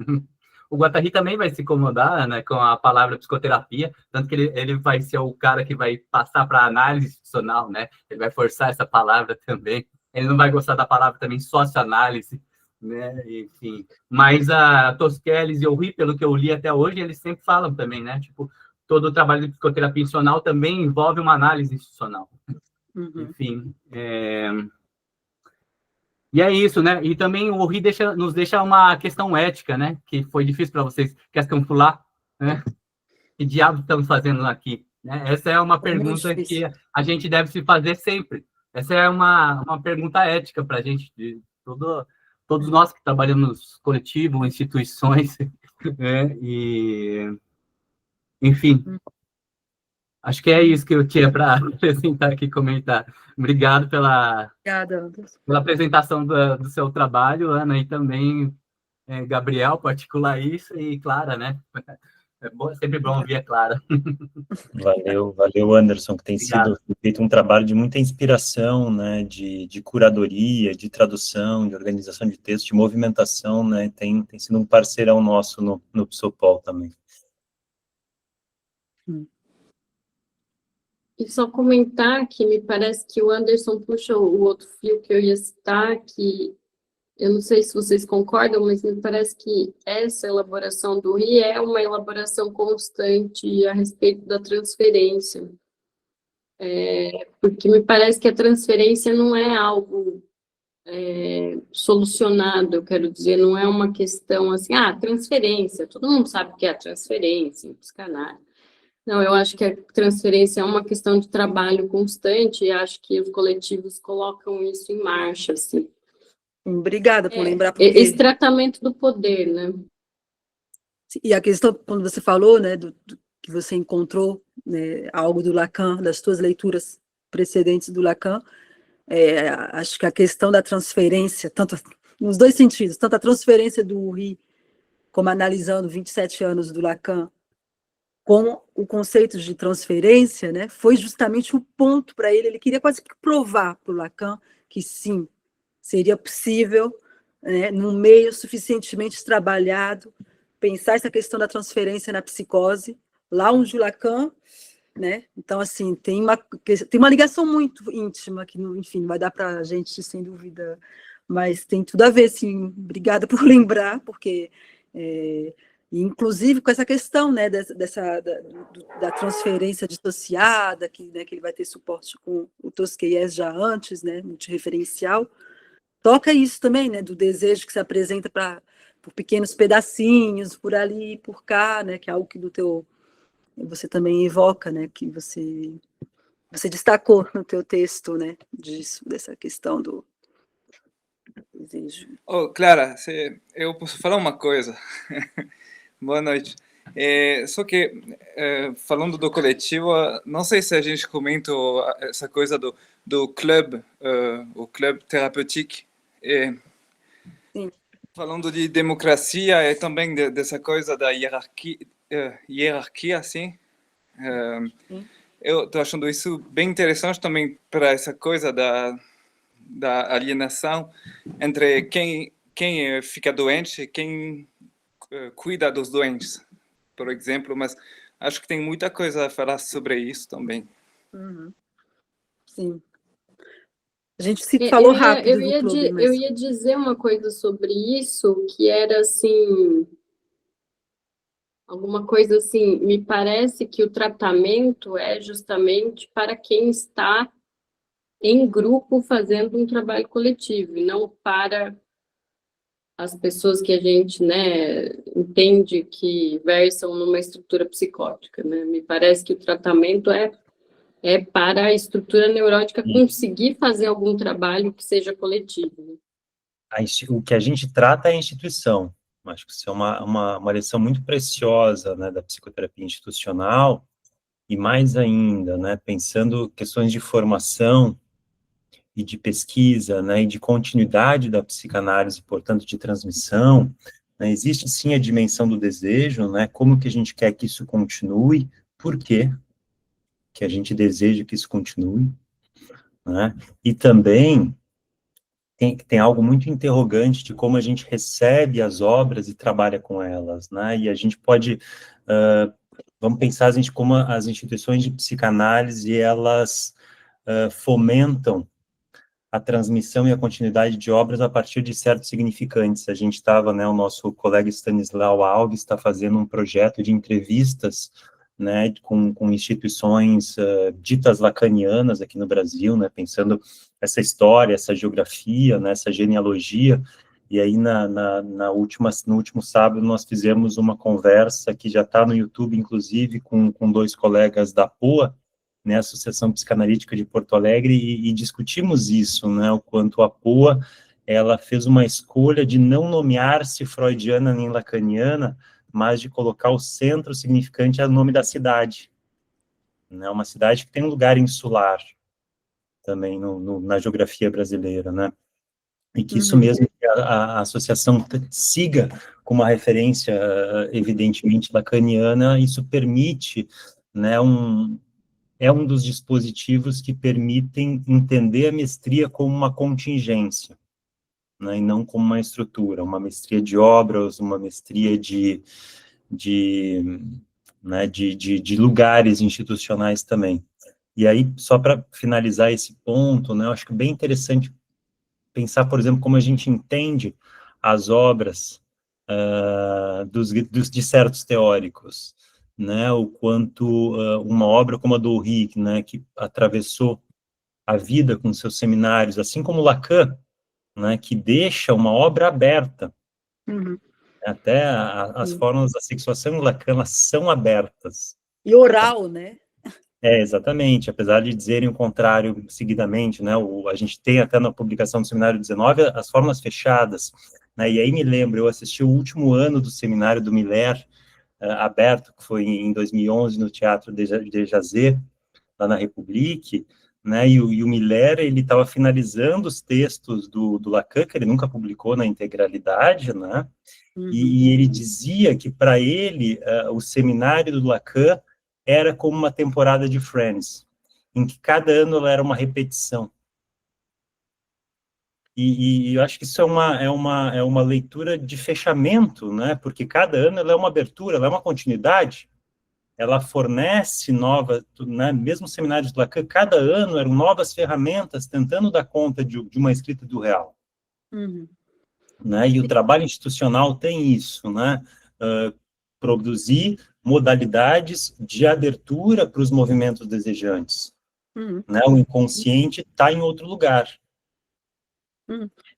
O Guattari também vai se incomodar, né, com a palavra psicoterapia, tanto que ele vai ser o cara que vai passar para a análise institucional, né, ele vai forçar essa palavra também, ele não vai gostar da palavra também socioanálise, né, enfim. Mas a Tosquelles e o Rui, pelo que eu li até hoje, eles sempre falam também, né, tipo, todo o trabalho de psicoterapia institucional também envolve uma análise institucional. Enfim, e é isso, né, e também o Rui nos deixa uma questão ética, né, que foi difícil para vocês, questão pular, né, que diabos estamos fazendo aqui, né, essa é uma pergunta que a gente deve se fazer sempre, essa é uma pergunta ética para a gente, de todos nós que trabalhamos coletivo, instituições, né? Enfim, acho que é isso que eu tinha para apresentar aqui, comentar. Obrigado pela apresentação do seu trabalho, Ana, e também Gabriel, particular isso, e Clara, né? Sempre bom ouvir a Clara. Valeu, Anderson, que tem sido feito um trabalho de muita inspiração, né, de curadoria, de tradução, de organização de texto, de movimentação, né, tem sido um parceirão nosso no Psopol também. E só comentar que me parece que o Anderson puxa o outro fio que eu ia citar, que eu não sei se vocês concordam, mas me parece que essa elaboração do RI é uma elaboração constante a respeito da transferência. Porque me parece que a transferência não é algo solucionado, eu quero dizer, não é uma questão assim, transferência, todo mundo sabe o que é a transferência em psicanálise. Não, eu acho que a transferência é uma questão de trabalho constante e acho que os coletivos colocam isso em marcha, assim. Obrigada por lembrar, porque... Esse tratamento do poder, né? E a questão, quando você falou, né, que você encontrou, né, algo do Lacan, das suas leituras precedentes do Lacan, acho que a questão da transferência, tanto nos dois sentidos, tanto a transferência do Uri, como analisando 27 anos do Lacan, com o conceito de transferência, né, foi justamente o ponto para ele queria quase que provar para o Lacan que sim, seria possível, né, num meio suficientemente trabalhado, pensar essa questão da transferência na psicose, lá onde o Lacan, né, então, assim, tem uma ligação muito íntima, que, enfim, não vai dar para a gente, sem dúvida, mas tem tudo a ver, assim, obrigada por lembrar, porque... inclusive com essa questão, né, da transferência dissociada, né, que ele vai ter suporte com o Tosquelles já antes, né, multireferencial, toca isso também, né, do desejo que se apresenta por pequenos pedacinhos, por ali e por cá, né, que é algo que você também evoca, né, que você destacou no teu texto, né, dessa questão do desejo. Clara, eu posso falar uma coisa? Boa noite. Só que, falando do coletivo, não sei se a gente comenta essa coisa do clube, o clube terapêutico. Sim. Falando de democracia e também dessa coisa da hierarquia, assim. Eu estou achando isso bem interessante também para essa coisa da alienação entre quem fica doente e quem cuida dos doentes, por exemplo, mas acho que tem muita coisa a falar sobre isso também. Uhum. Sim. A gente se falou rápido do clube, mas... Eu ia dizer uma coisa sobre isso, que era assim, alguma coisa assim, me parece que o tratamento é justamente para quem está em grupo fazendo um trabalho coletivo, e não para as pessoas que a gente, né, entende que versam numa estrutura psicótica, né? Me parece que o tratamento é para a estrutura neurótica conseguir fazer algum trabalho que seja coletivo. O que a gente trata é a instituição. Acho que isso é uma lição muito preciosa, né, da psicoterapia institucional, e mais ainda, né, pensando questões de formação e de pesquisa, né, e de continuidade da psicanálise, portanto, de transmissão, né, existe sim a dimensão do desejo, né, como que a gente quer que isso continue, por quê que a gente deseja que isso continue, né, e também tem algo muito interrogante de como a gente recebe as obras e trabalha com elas, né, e a gente pode, vamos pensar como as instituições de psicanálise, elas fomentam a transmissão e a continuidade de obras a partir de certos significantes. A gente estava, né, o nosso colega Stanislau Alves está fazendo um projeto de entrevistas, né, com instituições ditas lacanianas aqui no Brasil, né, pensando essa história, essa geografia, né, essa genealogia, e aí no último sábado nós fizemos uma conversa que já está no YouTube, inclusive, com dois colegas da POA, né, Associação Psicanalítica de Porto Alegre, e discutimos isso, né, o quanto a POA, ela fez uma escolha de não nomear-se freudiana nem lacaniana, mas de colocar o centro significante ao nome da cidade, né, uma cidade que tem um lugar insular, também na geografia brasileira, né, e que isso mesmo, a associação siga com uma referência, evidentemente, lacaniana, isso permite, né, é um dos dispositivos que permitem entender a mestria como uma contingência, né, e não como uma estrutura, uma mestria de obras, uma mestria de lugares institucionais também. E aí, só para finalizar esse ponto, né, eu acho que é bem interessante pensar, por exemplo, como a gente entende as obras de certos teóricos, né, o quanto uma obra como a do Uri, né, que atravessou a vida com seus seminários, assim como Lacan, né, que deixa uma obra aberta. Uhum. Até as formas da sexuação em Lacan, elas são abertas. E oral, né? Exatamente, apesar de dizerem o contrário seguidamente, né, a gente tem até na publicação do Seminário 19 as formas fechadas, né, e aí me lembro, eu assisti o último ano do Seminário do Miller, aberto, que foi em 2011 no Teatro de Jazet, lá na République, né, e o Miller, ele estava finalizando os textos do Lacan, que ele nunca publicou na integralidade, né, e ele dizia que, para ele, o seminário do Lacan era como uma temporada de Friends, em que cada ano ela era uma repetição. E eu acho que isso é uma leitura de fechamento, né? Porque cada ano ela é uma abertura, ela é uma continuidade, ela fornece novas, né? Mesmo os seminários do Lacan, cada ano eram novas ferramentas tentando dar conta de uma escrita do real. Né? E o trabalho institucional tem isso, né? Produzir modalidades de abertura para os movimentos desejantes. Né? O inconsciente está em outro lugar.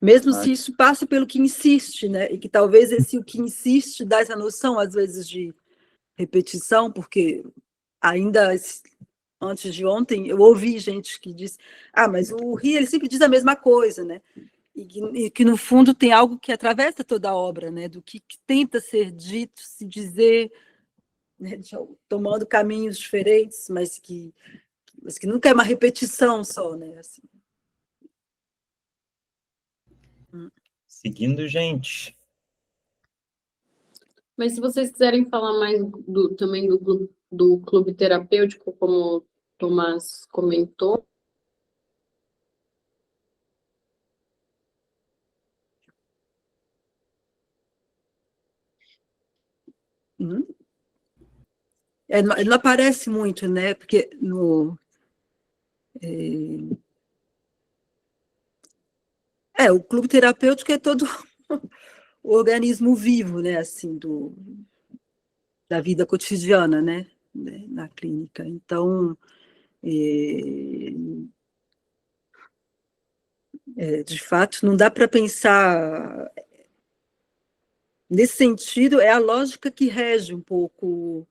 Mesmo se isso passa pelo que insiste, né? E que talvez o que insiste dá essa noção, às vezes, de repetição, porque ainda antes de ontem eu ouvi gente que disse, mas o Rie, ele sempre diz a mesma coisa, né? E que no fundo tem algo que atravessa toda a obra, né? Do que tenta ser dito, se dizer, né? Tomando caminhos diferentes, mas que nunca é uma repetição só, né? Assim. Seguindo, gente. Mas se vocês quiserem falar mais também do clube terapêutico, como o Tomás comentou. Ele não aparece muito, né? Porque o clube terapêutico é todo o organismo vivo, né? Assim, da vida cotidiana, né? Na clínica. Então, de fato, não dá para pensar. Nesse sentido, é a lógica que rege um pouco,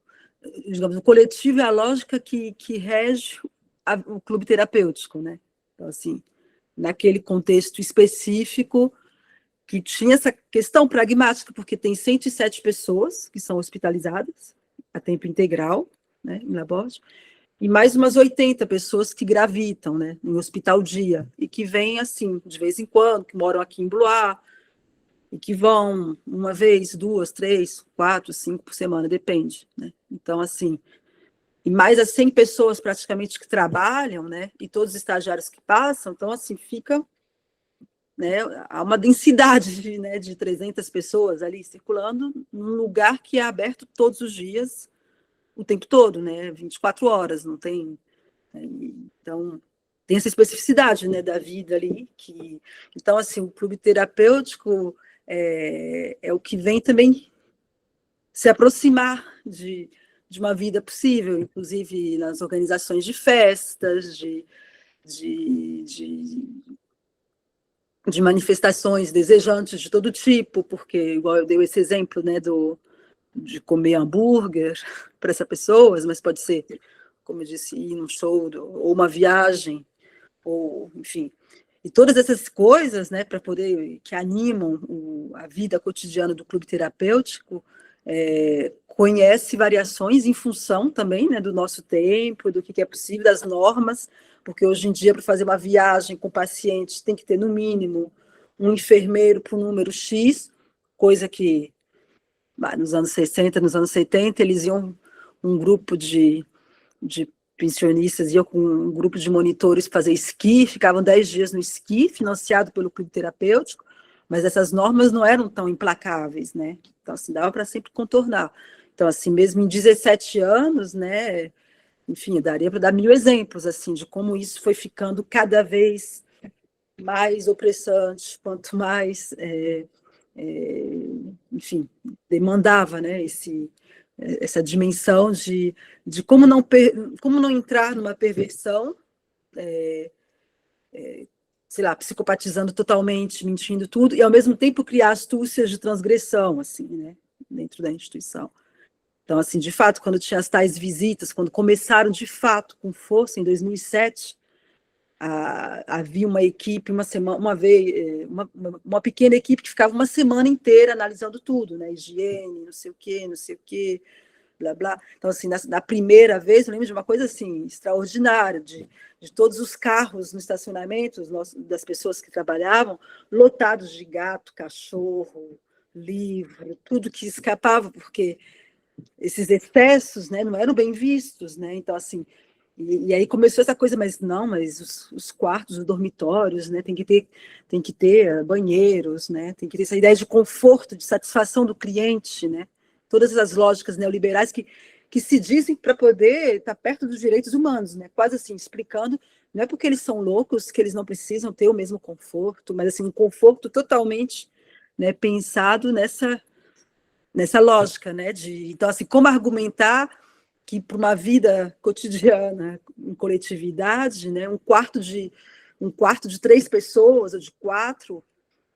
digamos, o coletivo é a lógica que rege o clube terapêutico, né? Então, assim, naquele contexto específico, que tinha essa questão pragmática, porque tem 107 pessoas que são hospitalizadas a tempo integral, né, em Laborde, e mais umas 80 pessoas que gravitam, né, em hospital dia, e que vêm, assim, de vez em quando, que moram aqui em Blois, e que vão uma vez, 2, 3, 4, 5 por semana, depende, né? Então, assim, e mais as 100 pessoas praticamente que trabalham, né, e todos os estagiários que passam, então, assim, fica, né, há uma densidade de 300 pessoas ali circulando num lugar que é aberto todos os dias, o tempo todo, né, 24 horas, não tem... Então, tem essa especificidade, né, da vida ali, então, assim, o clube terapêutico é o que vem também se aproximar de uma vida possível, inclusive nas organizações de festas, de manifestações desejantes de todo tipo, porque, igual eu dei esse exemplo, né, de comer hambúrguer para essas pessoas, mas pode ser, como eu disse, ir num show, ou uma viagem, ou, enfim, e todas essas coisas, né, para poder, que animam a vida cotidiana do clube terapêutico, conhece variações em função também, né, do nosso tempo, do que é possível, das normas, porque hoje em dia, para fazer uma viagem com pacientes, tem que ter, no mínimo, um enfermeiro para o número X, coisa que, nos anos 60, nos anos 70, eles iam, um grupo de pensionistas iam com um grupo de monitores fazer esqui, ficavam 10 dias no esqui, financiado pelo clube terapêutico, mas essas normas não eram tão implacáveis, né? Então, assim, dava para sempre contornar. Então, assim, mesmo em 17 anos, né, enfim, daria para dar 1000 exemplos, assim, de como isso foi ficando cada vez mais opressante, quanto mais, enfim, demandava, né, essa dimensão de como não entrar numa perversão sei lá, psicopatizando totalmente, mentindo tudo, e ao mesmo tempo criar astúcias de transgressão, assim, né, dentro da instituição. Então, assim, de fato, quando tinha as tais visitas, quando começaram de fato com força, em 2007, havia uma equipe, uma pequena equipe que ficava uma semana inteira analisando tudo, né, higiene, não sei o quê, blá, blá. Então, assim, na primeira vez, eu lembro de uma coisa, assim, extraordinária, de todos os carros no estacionamento, das pessoas que trabalhavam, lotados de gato, cachorro, livro, tudo que escapava, porque esses excessos, né, não eram bem vistos, né, então, assim, e aí começou essa coisa, mas os quartos, os dormitórios, né, tem que ter banheiros, né, tem que ter essa ideia de conforto, de satisfação do cliente, né, todas as lógicas neoliberais que se dizem para poder estar perto dos direitos humanos, né, quase assim, explicando, não é porque eles são loucos que eles não precisam ter o mesmo conforto, mas assim, um conforto totalmente, né, pensado nessa lógica, né, então, assim, como argumentar que para uma vida cotidiana, em coletividade, né, um quarto de 3 pessoas ou de 4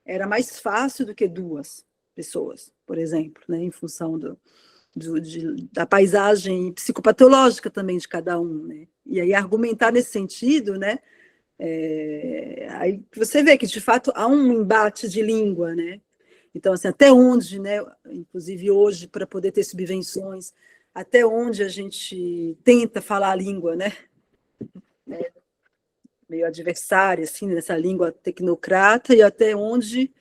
era mais fácil do que 2 pessoas, por exemplo, né, em função da paisagem psicopatológica também de cada um, né? E aí argumentar nesse sentido, né, aí você vê que de fato há um embate de língua, né? Então, assim, até onde, né, inclusive hoje, para poder ter subvenções, até onde a gente tenta falar a língua, né? Meio adversária, assim, nessa língua tecnocrata, e até onde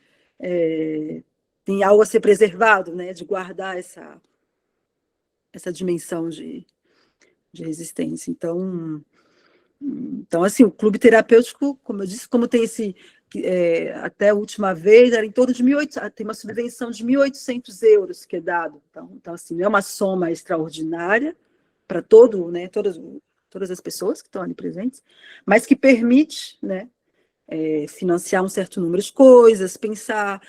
tem algo a ser preservado, né? De guardar essa dimensão de resistência. Então, assim, o clube terapêutico, como eu disse, como tem até a última vez, era em torno de 1.800, tem uma subvenção de 1.800 euros que é dado. Então, assim, não é uma soma extraordinária para né, todas as pessoas que estão ali presentes, mas que permite, né, financiar um certo número de coisas, pensar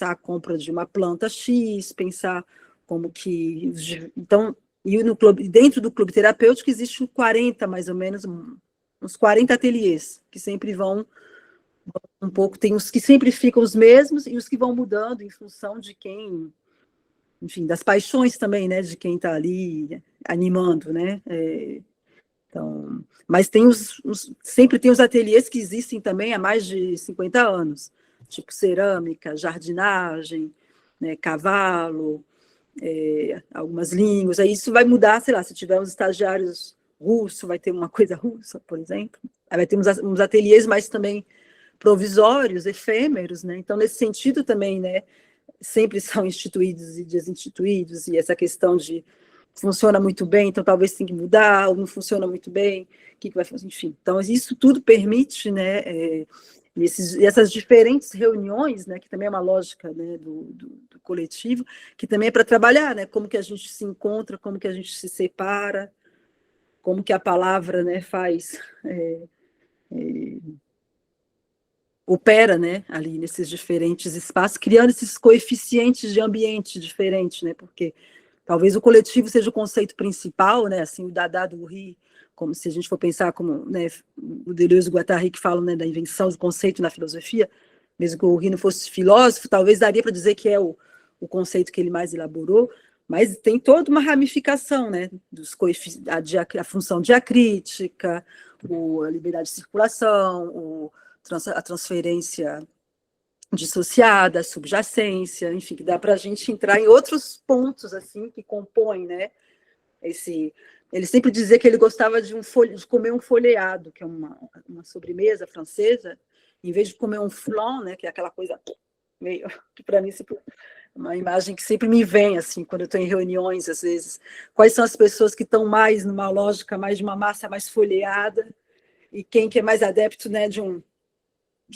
a compra de uma planta X, pensar como que... Então, e dentro do clube terapêutico existe 40, mais ou menos, uns 40 ateliês, que sempre vão um pouco, tem os que sempre ficam os mesmos e os que vão mudando em função de quem, enfim, das paixões também, né, de quem está ali animando, né, então, mas sempre tem os ateliês que existem também há mais de 50 anos, tipo cerâmica, jardinagem, né, cavalo, algumas línguas, aí isso vai mudar, sei lá, se tiver uns estagiários russos, vai ter uma coisa russa, por exemplo, aí vai ter uns ateliês mais também provisórios, efêmeros, né? Então, nesse sentido também, né, sempre são instituídos e desinstituídos, e essa questão de funciona muito bem, então talvez tenha que mudar, ou não funciona muito bem, o que vai fazer, enfim. Então, isso tudo permite, né, essas diferentes reuniões, né, que também é uma lógica, né, do coletivo, que também é para trabalhar, né, como que a gente se encontra, como que a gente se separa, como que a palavra, né, faz... opera, né, ali nesses diferentes espaços, criando esses coeficientes de ambiente diferentes, né, porque talvez o coletivo seja o conceito principal, né, assim, o Dada do Rio, como se a gente for pensar como, né, o Deleuze e o Guattari que falam, né, da invenção do conceito na filosofia, mesmo que o Rio não fosse filósofo, talvez daria para dizer que é o conceito que ele mais elaborou, mas tem toda uma ramificação, né, a função diacrítica, a liberdade de circulação, a transferência dissociada, a subjacência, enfim, que dá para a gente entrar em outros pontos assim que compõem, né? Ele sempre dizia que ele gostava de comer um folheado, que é uma sobremesa francesa, em vez de comer um flan, né? Que é aquela coisa meio que para mim sempre, uma imagem que sempre me vem assim quando eu estou em reuniões às vezes. Quais são as pessoas que estão mais numa lógica mais de uma massa mais folheada e quem que é mais adepto, né? De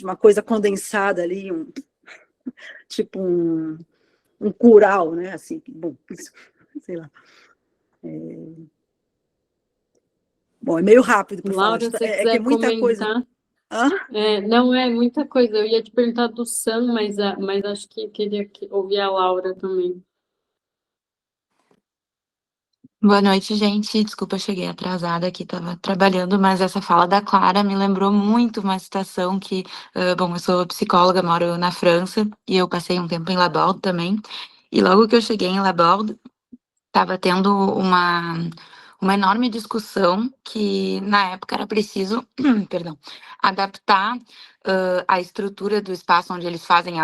uma coisa condensada ali, tipo um curau, né? Assim, bom, sei lá. Bom, é meio rápido para falar. Laura, se você Que quiser é muita comentar. coisa. Não é muita coisa. Eu ia te perguntar do Sam, mas acho que queria ouvir a Laura também. Boa noite, gente. Desculpa, eu cheguei atrasada aqui, estava trabalhando, mas essa fala da Clara me lembrou muito uma situação que, bom, eu sou psicóloga, moro na França, e eu passei um tempo em Laborde também, e logo que eu cheguei em Laborde, estava tendo uma enorme discussão que, na época, era preciso, perdão, adaptar a estrutura do espaço onde eles fazem,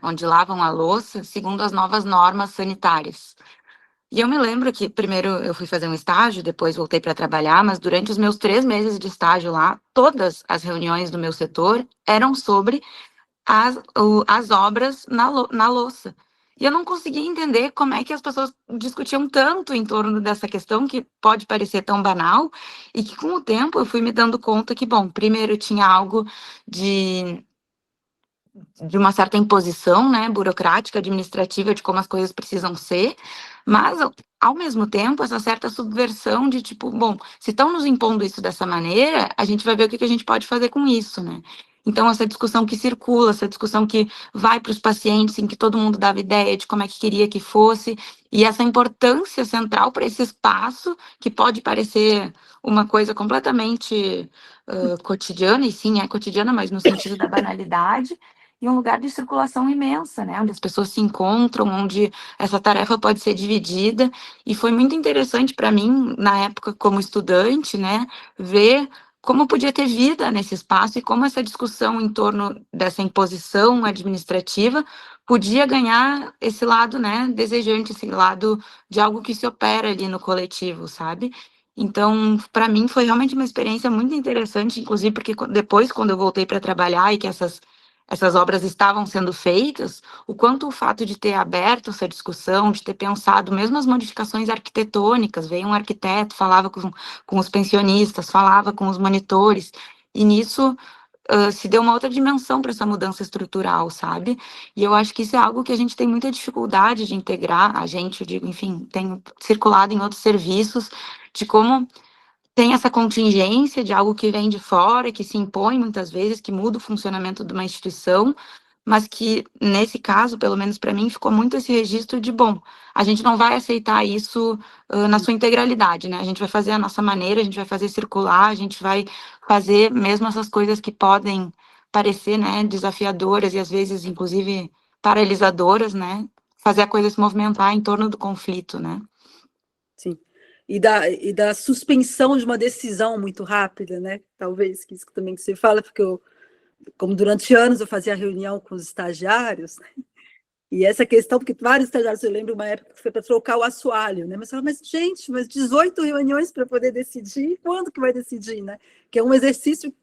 onde lavam a louça, segundo as novas normas sanitárias. E eu me lembro que primeiro eu fui fazer um estágio, depois voltei para trabalhar, mas durante os meus 3 meses de estágio lá, todas as reuniões do meu setor eram sobre as obras na louça. E eu não conseguia entender como é que as pessoas discutiam tanto em torno dessa questão, que pode parecer tão banal, e que com o tempo eu fui me dando conta que, bom, primeiro tinha algo de uma certa imposição, né, burocrática, administrativa, de como as coisas precisam ser, mas, ao mesmo tempo, essa certa subversão de, tipo, bom, se estão nos impondo isso dessa maneira, a gente vai ver o que a gente pode fazer com isso, né? Então, essa discussão que circula, essa discussão que vai para os pacientes, em que todo mundo dava ideia de como é que queria que fosse, e essa importância central para esse espaço, que pode parecer uma coisa completamente cotidiana, e sim, é cotidiana, mas no sentido da banalidade, e um lugar de circulação imensa, né, onde as pessoas se encontram, onde essa tarefa pode ser dividida, e foi muito interessante para mim, na época como estudante, né, ver como podia ter vida nesse espaço e como essa discussão em torno dessa imposição administrativa podia ganhar esse lado, né, desejante, esse lado de algo que se opera ali no coletivo, sabe? Então, para mim foi realmente uma experiência muito interessante, inclusive porque depois, quando eu voltei para trabalhar e que essas obras estavam sendo feitas, o quanto o fato de ter aberto essa discussão, de ter pensado mesmo as modificações arquitetônicas, veio um arquiteto, falava com os pensionistas, falava com os monitores, e nisso se deu uma outra dimensão para essa mudança estrutural, sabe? E eu acho que isso é algo que a gente tem muita dificuldade de integrar, a gente, eu digo, enfim, tem circulado em outros serviços, de como tem essa contingência de algo que vem de fora, que se impõe muitas vezes, que muda o funcionamento de uma instituição, mas que, nesse caso, pelo menos para mim, ficou muito esse registro de, bom, a gente não vai aceitar isso na sua integralidade, né? A gente vai fazer a nossa maneira, a gente vai fazer circular, a gente vai fazer mesmo essas coisas que podem parecer, né, desafiadoras e às vezes, inclusive, paralisadoras, né? Fazer a coisa se movimentar em torno do conflito, né? Sim. E da suspensão de uma decisão muito rápida, né? Talvez, que isso também que você fala, porque como durante anos eu fazia reunião com os estagiários, né? E essa questão, porque vários estagiários, eu lembro uma época que foi para trocar o assoalho, né? Mas eu falava, mas gente, 18 reuniões para poder decidir, quando que vai decidir, né? Que é um exercício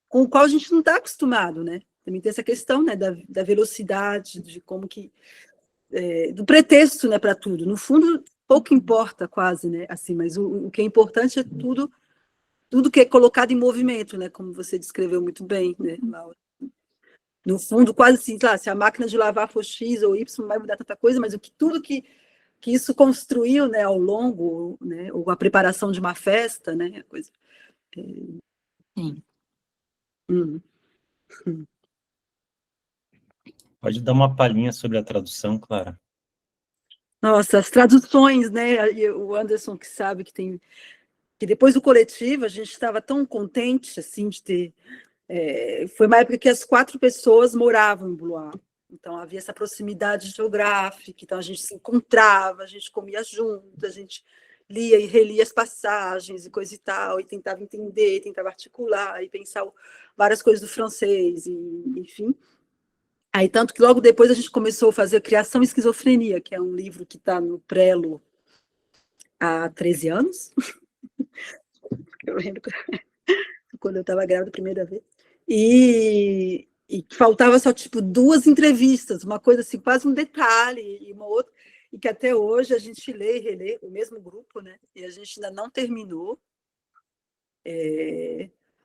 com o qual a gente não está acostumado, né? Também tem essa questão, né, da velocidade, de como que do pretexto, né, para tudo. No fundo, pouco importa quase, né, assim, mas o que é importante é tudo que é colocado em movimento, né, como você descreveu muito bem, né, Laura. No fundo, quase assim, lá, se a máquina de lavar for X ou Y, não vai mudar tanta coisa, mas tudo que isso construiu, né, ao longo, né, ou a preparação de uma festa, né, coisa. Sim. Pode dar uma palhinha sobre a tradução, Clara? Nossa, as traduções, né? E o Anderson que sabe que depois do coletivo a gente estava tão contente assim de ter. Foi uma época que as 4 pessoas moravam em Blois, então havia essa proximidade geográfica, então a gente se encontrava, a gente comia junto, a gente lia e relia as passagens e coisa e tal, e tentava entender, tentava articular e pensar várias coisas do francês, e, enfim. Aí, tanto que logo depois a gente começou a fazer Criação e Esquizofrenia, que é um livro que está no Prelo há 13 anos. Eu lembro quando eu estava grávida a primeira vez. E faltava só, tipo, 2 entrevistas, uma coisa assim, quase um detalhe, e uma outra, e que até hoje a gente lê e relê, o mesmo grupo, né? E a gente ainda não terminou.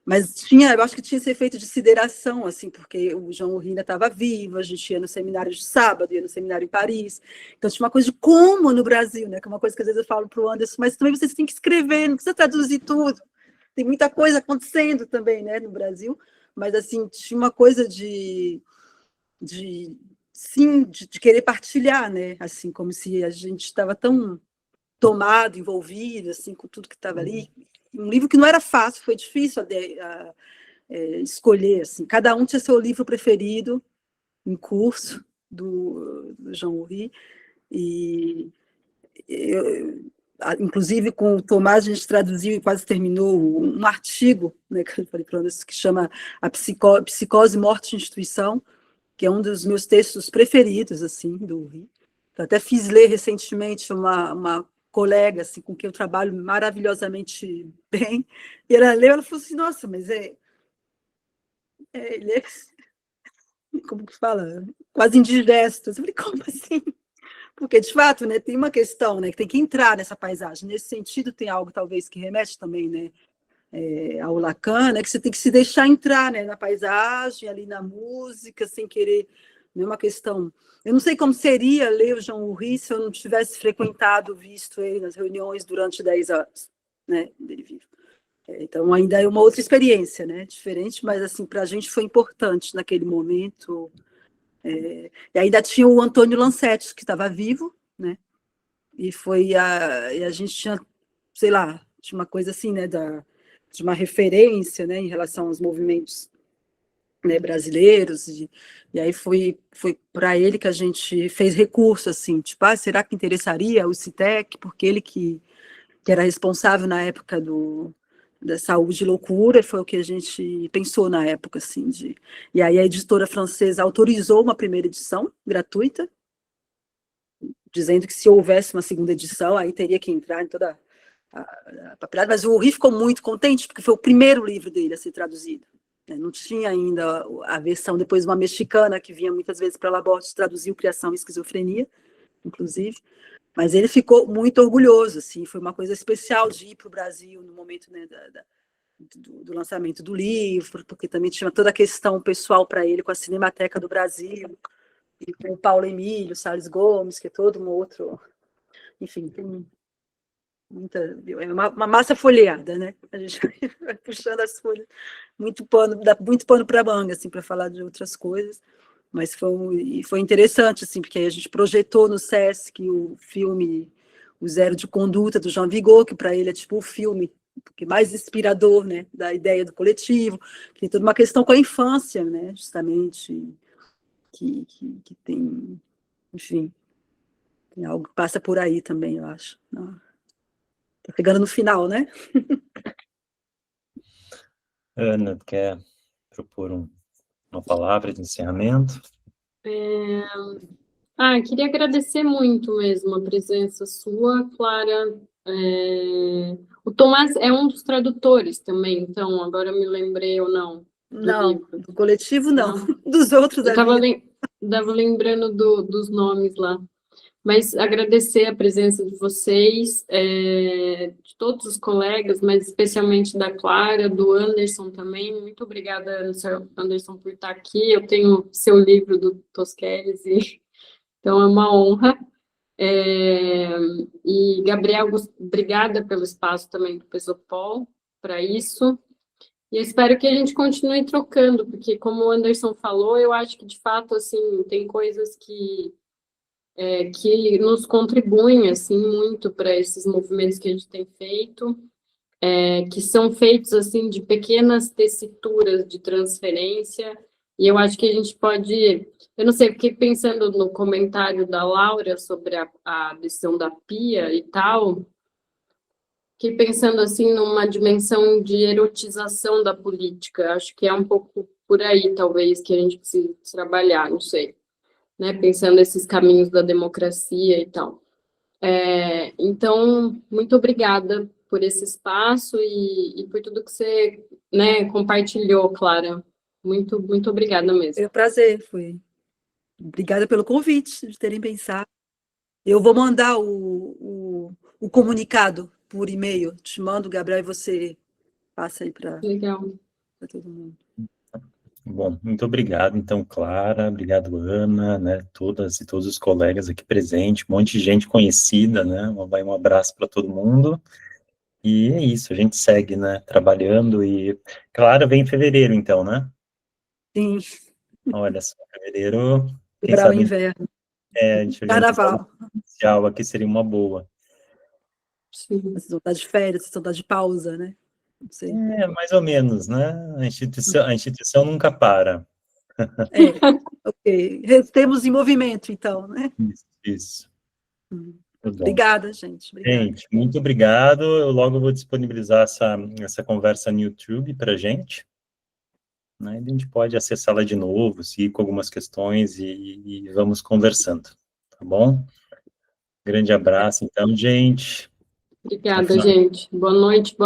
Mas eu acho que tinha esse efeito de sideração, assim, porque o João Rina estava vivo, a gente ia no seminário de sábado, ia no seminário em Paris, então tinha uma coisa de como no Brasil, né, que é uma coisa que às vezes eu falo para o Anderson, mas também vocês têm que escrever, não precisa traduzir tudo, tem muita coisa acontecendo também, né, no Brasil, mas assim, tinha uma coisa de querer partilhar, né, assim, como se a gente estava tão tomado, envolvido, assim, com tudo que estava ali. Um livro que não era fácil, foi difícil escolher, assim. Cada um tinha seu livro preferido em curso do Jean-Henri, e inclusive com o Tomás a gente traduziu e quase terminou um artigo, né, que eu falei para vocês, que chama A Psicose, Morte e Instituição, que é um dos meus textos preferidos, assim, do Henri. Eu até fiz ler recentemente uma colega, assim, com quem eu trabalho maravilhosamente bem, e ela leu, ela falou assim, nossa, mas ele é, como que fala? Quase indigesto. Eu falei, como assim? Porque, de fato, né, tem uma questão, né, que tem que entrar nessa paisagem. Nesse sentido, tem algo, talvez, que remete também, né, ao Lacan, né, que você tem que se deixar entrar, né, na paisagem, ali na música, sem querer, não é uma questão... Eu não sei como seria ler o Jean-Henri se eu não tivesse frequentado, visto ele nas reuniões durante 10 anos, né, dele vivo. Então, ainda é uma outra experiência, né, diferente, mas, assim, para a gente foi importante naquele momento. E ainda tinha o Antônio Lancetti, que estava vivo, né, e a gente tinha, sei lá, tinha uma coisa assim, né, de uma referência, né, em relação aos movimentos, né, brasileiros, e aí foi para ele que a gente fez recurso, assim, tipo, será que interessaria o CITEC, porque ele que era responsável na época da saúde e loucura, foi o que a gente pensou na época, assim, e aí a editora francesa autorizou uma primeira edição gratuita, dizendo que se houvesse uma segunda edição, aí teria que entrar em toda a papelada, mas o Henri ficou muito contente, porque foi o primeiro livro dele a ser traduzido. Não tinha ainda a versão, depois uma mexicana, que vinha muitas vezes para Laborte, traduziu Criação e Esquizofrenia, inclusive, mas ele ficou muito orgulhoso, assim, foi uma coisa especial de ir para o Brasil no momento, né, do lançamento do livro, porque também tinha toda a questão pessoal para ele com a Cinemateca do Brasil, e com o Paulo Emílio, Salles Gomes, que é todo um outro... Enfim, tem uma massa folheada, né? A gente vai puxando as folhas, dá muito pano para a manga, assim, para falar de outras coisas, mas foi interessante, assim, porque aí a gente projetou no SESC o filme O Zero de Conduta, do Jean Vigo, que para ele é tipo o filme mais inspirador, né, da ideia do coletivo, que tem toda uma questão com a infância, né, justamente, que tem, enfim, tem algo que passa por aí também, eu acho. Tá chegando no final, né? Ana, quer propor uma palavra de encerramento? Queria agradecer muito mesmo a presença sua, Clara. O Tomás é um dos tradutores também, então, agora eu me lembrei ou não? Não, livro. do coletivo não. Dos outros eu estava lembrando dos nomes lá. Mas agradecer a presença de vocês, de todos os colegas, mas especialmente da Clara, do Anderson também. Muito obrigada, Anderson, por estar aqui. Eu tenho seu livro do Tosquelles, então é uma honra. E, Gabriel, obrigada pelo espaço também do Pesopol para isso. E eu espero que a gente continue trocando, porque, como o Anderson falou, eu acho que, de fato, assim, tem coisas que nos contribuem assim muito para esses movimentos que a gente tem feito, que são feitos assim de pequenas tessituras de transferência, e eu acho que a gente pode, eu não sei, fiquei pensando no comentário da Laura sobre a decisão da Pia e tal, fiquei pensando assim numa dimensão de erotização da política, acho que é um pouco por aí, talvez, que a gente precisa trabalhar, não sei. Né, pensando esses caminhos da democracia e tal. Então, muito obrigada por esse espaço e por tudo que você, né, compartilhou, Clara. Muito, muito obrigada mesmo. Foi um prazer, Obrigada pelo convite, de terem pensado. Eu vou mandar o comunicado por e-mail. Te mando, Gabriel, e você passa aí para todo mundo. Bom, muito obrigado, então, Clara, obrigado, Ana, né, todas e todos os colegas aqui presentes, um monte de gente conhecida, né, um abraço para todo mundo, e é isso, a gente segue, né, trabalhando, e Clara vem em fevereiro, então, né? Sim. Olha só, fevereiro, quem Para o sabe, inverno. a gente Carnaval. inicial aqui seria uma boa. Sim. Vocês vão estar de férias, vocês vão estar de pausa, né? Não sei. Mais ou menos, né? A instituição nunca para. Ok. Estamos em movimento, então, né? Isso. Muito bom. Obrigada, gente. Obrigada. Gente, muito obrigado. Eu logo vou disponibilizar essa conversa no YouTube para a gente. Né? A gente pode acessá-la de novo, seguir com algumas questões e vamos conversando, tá bom? Grande abraço, então, gente. Obrigada, gente. Boa noite.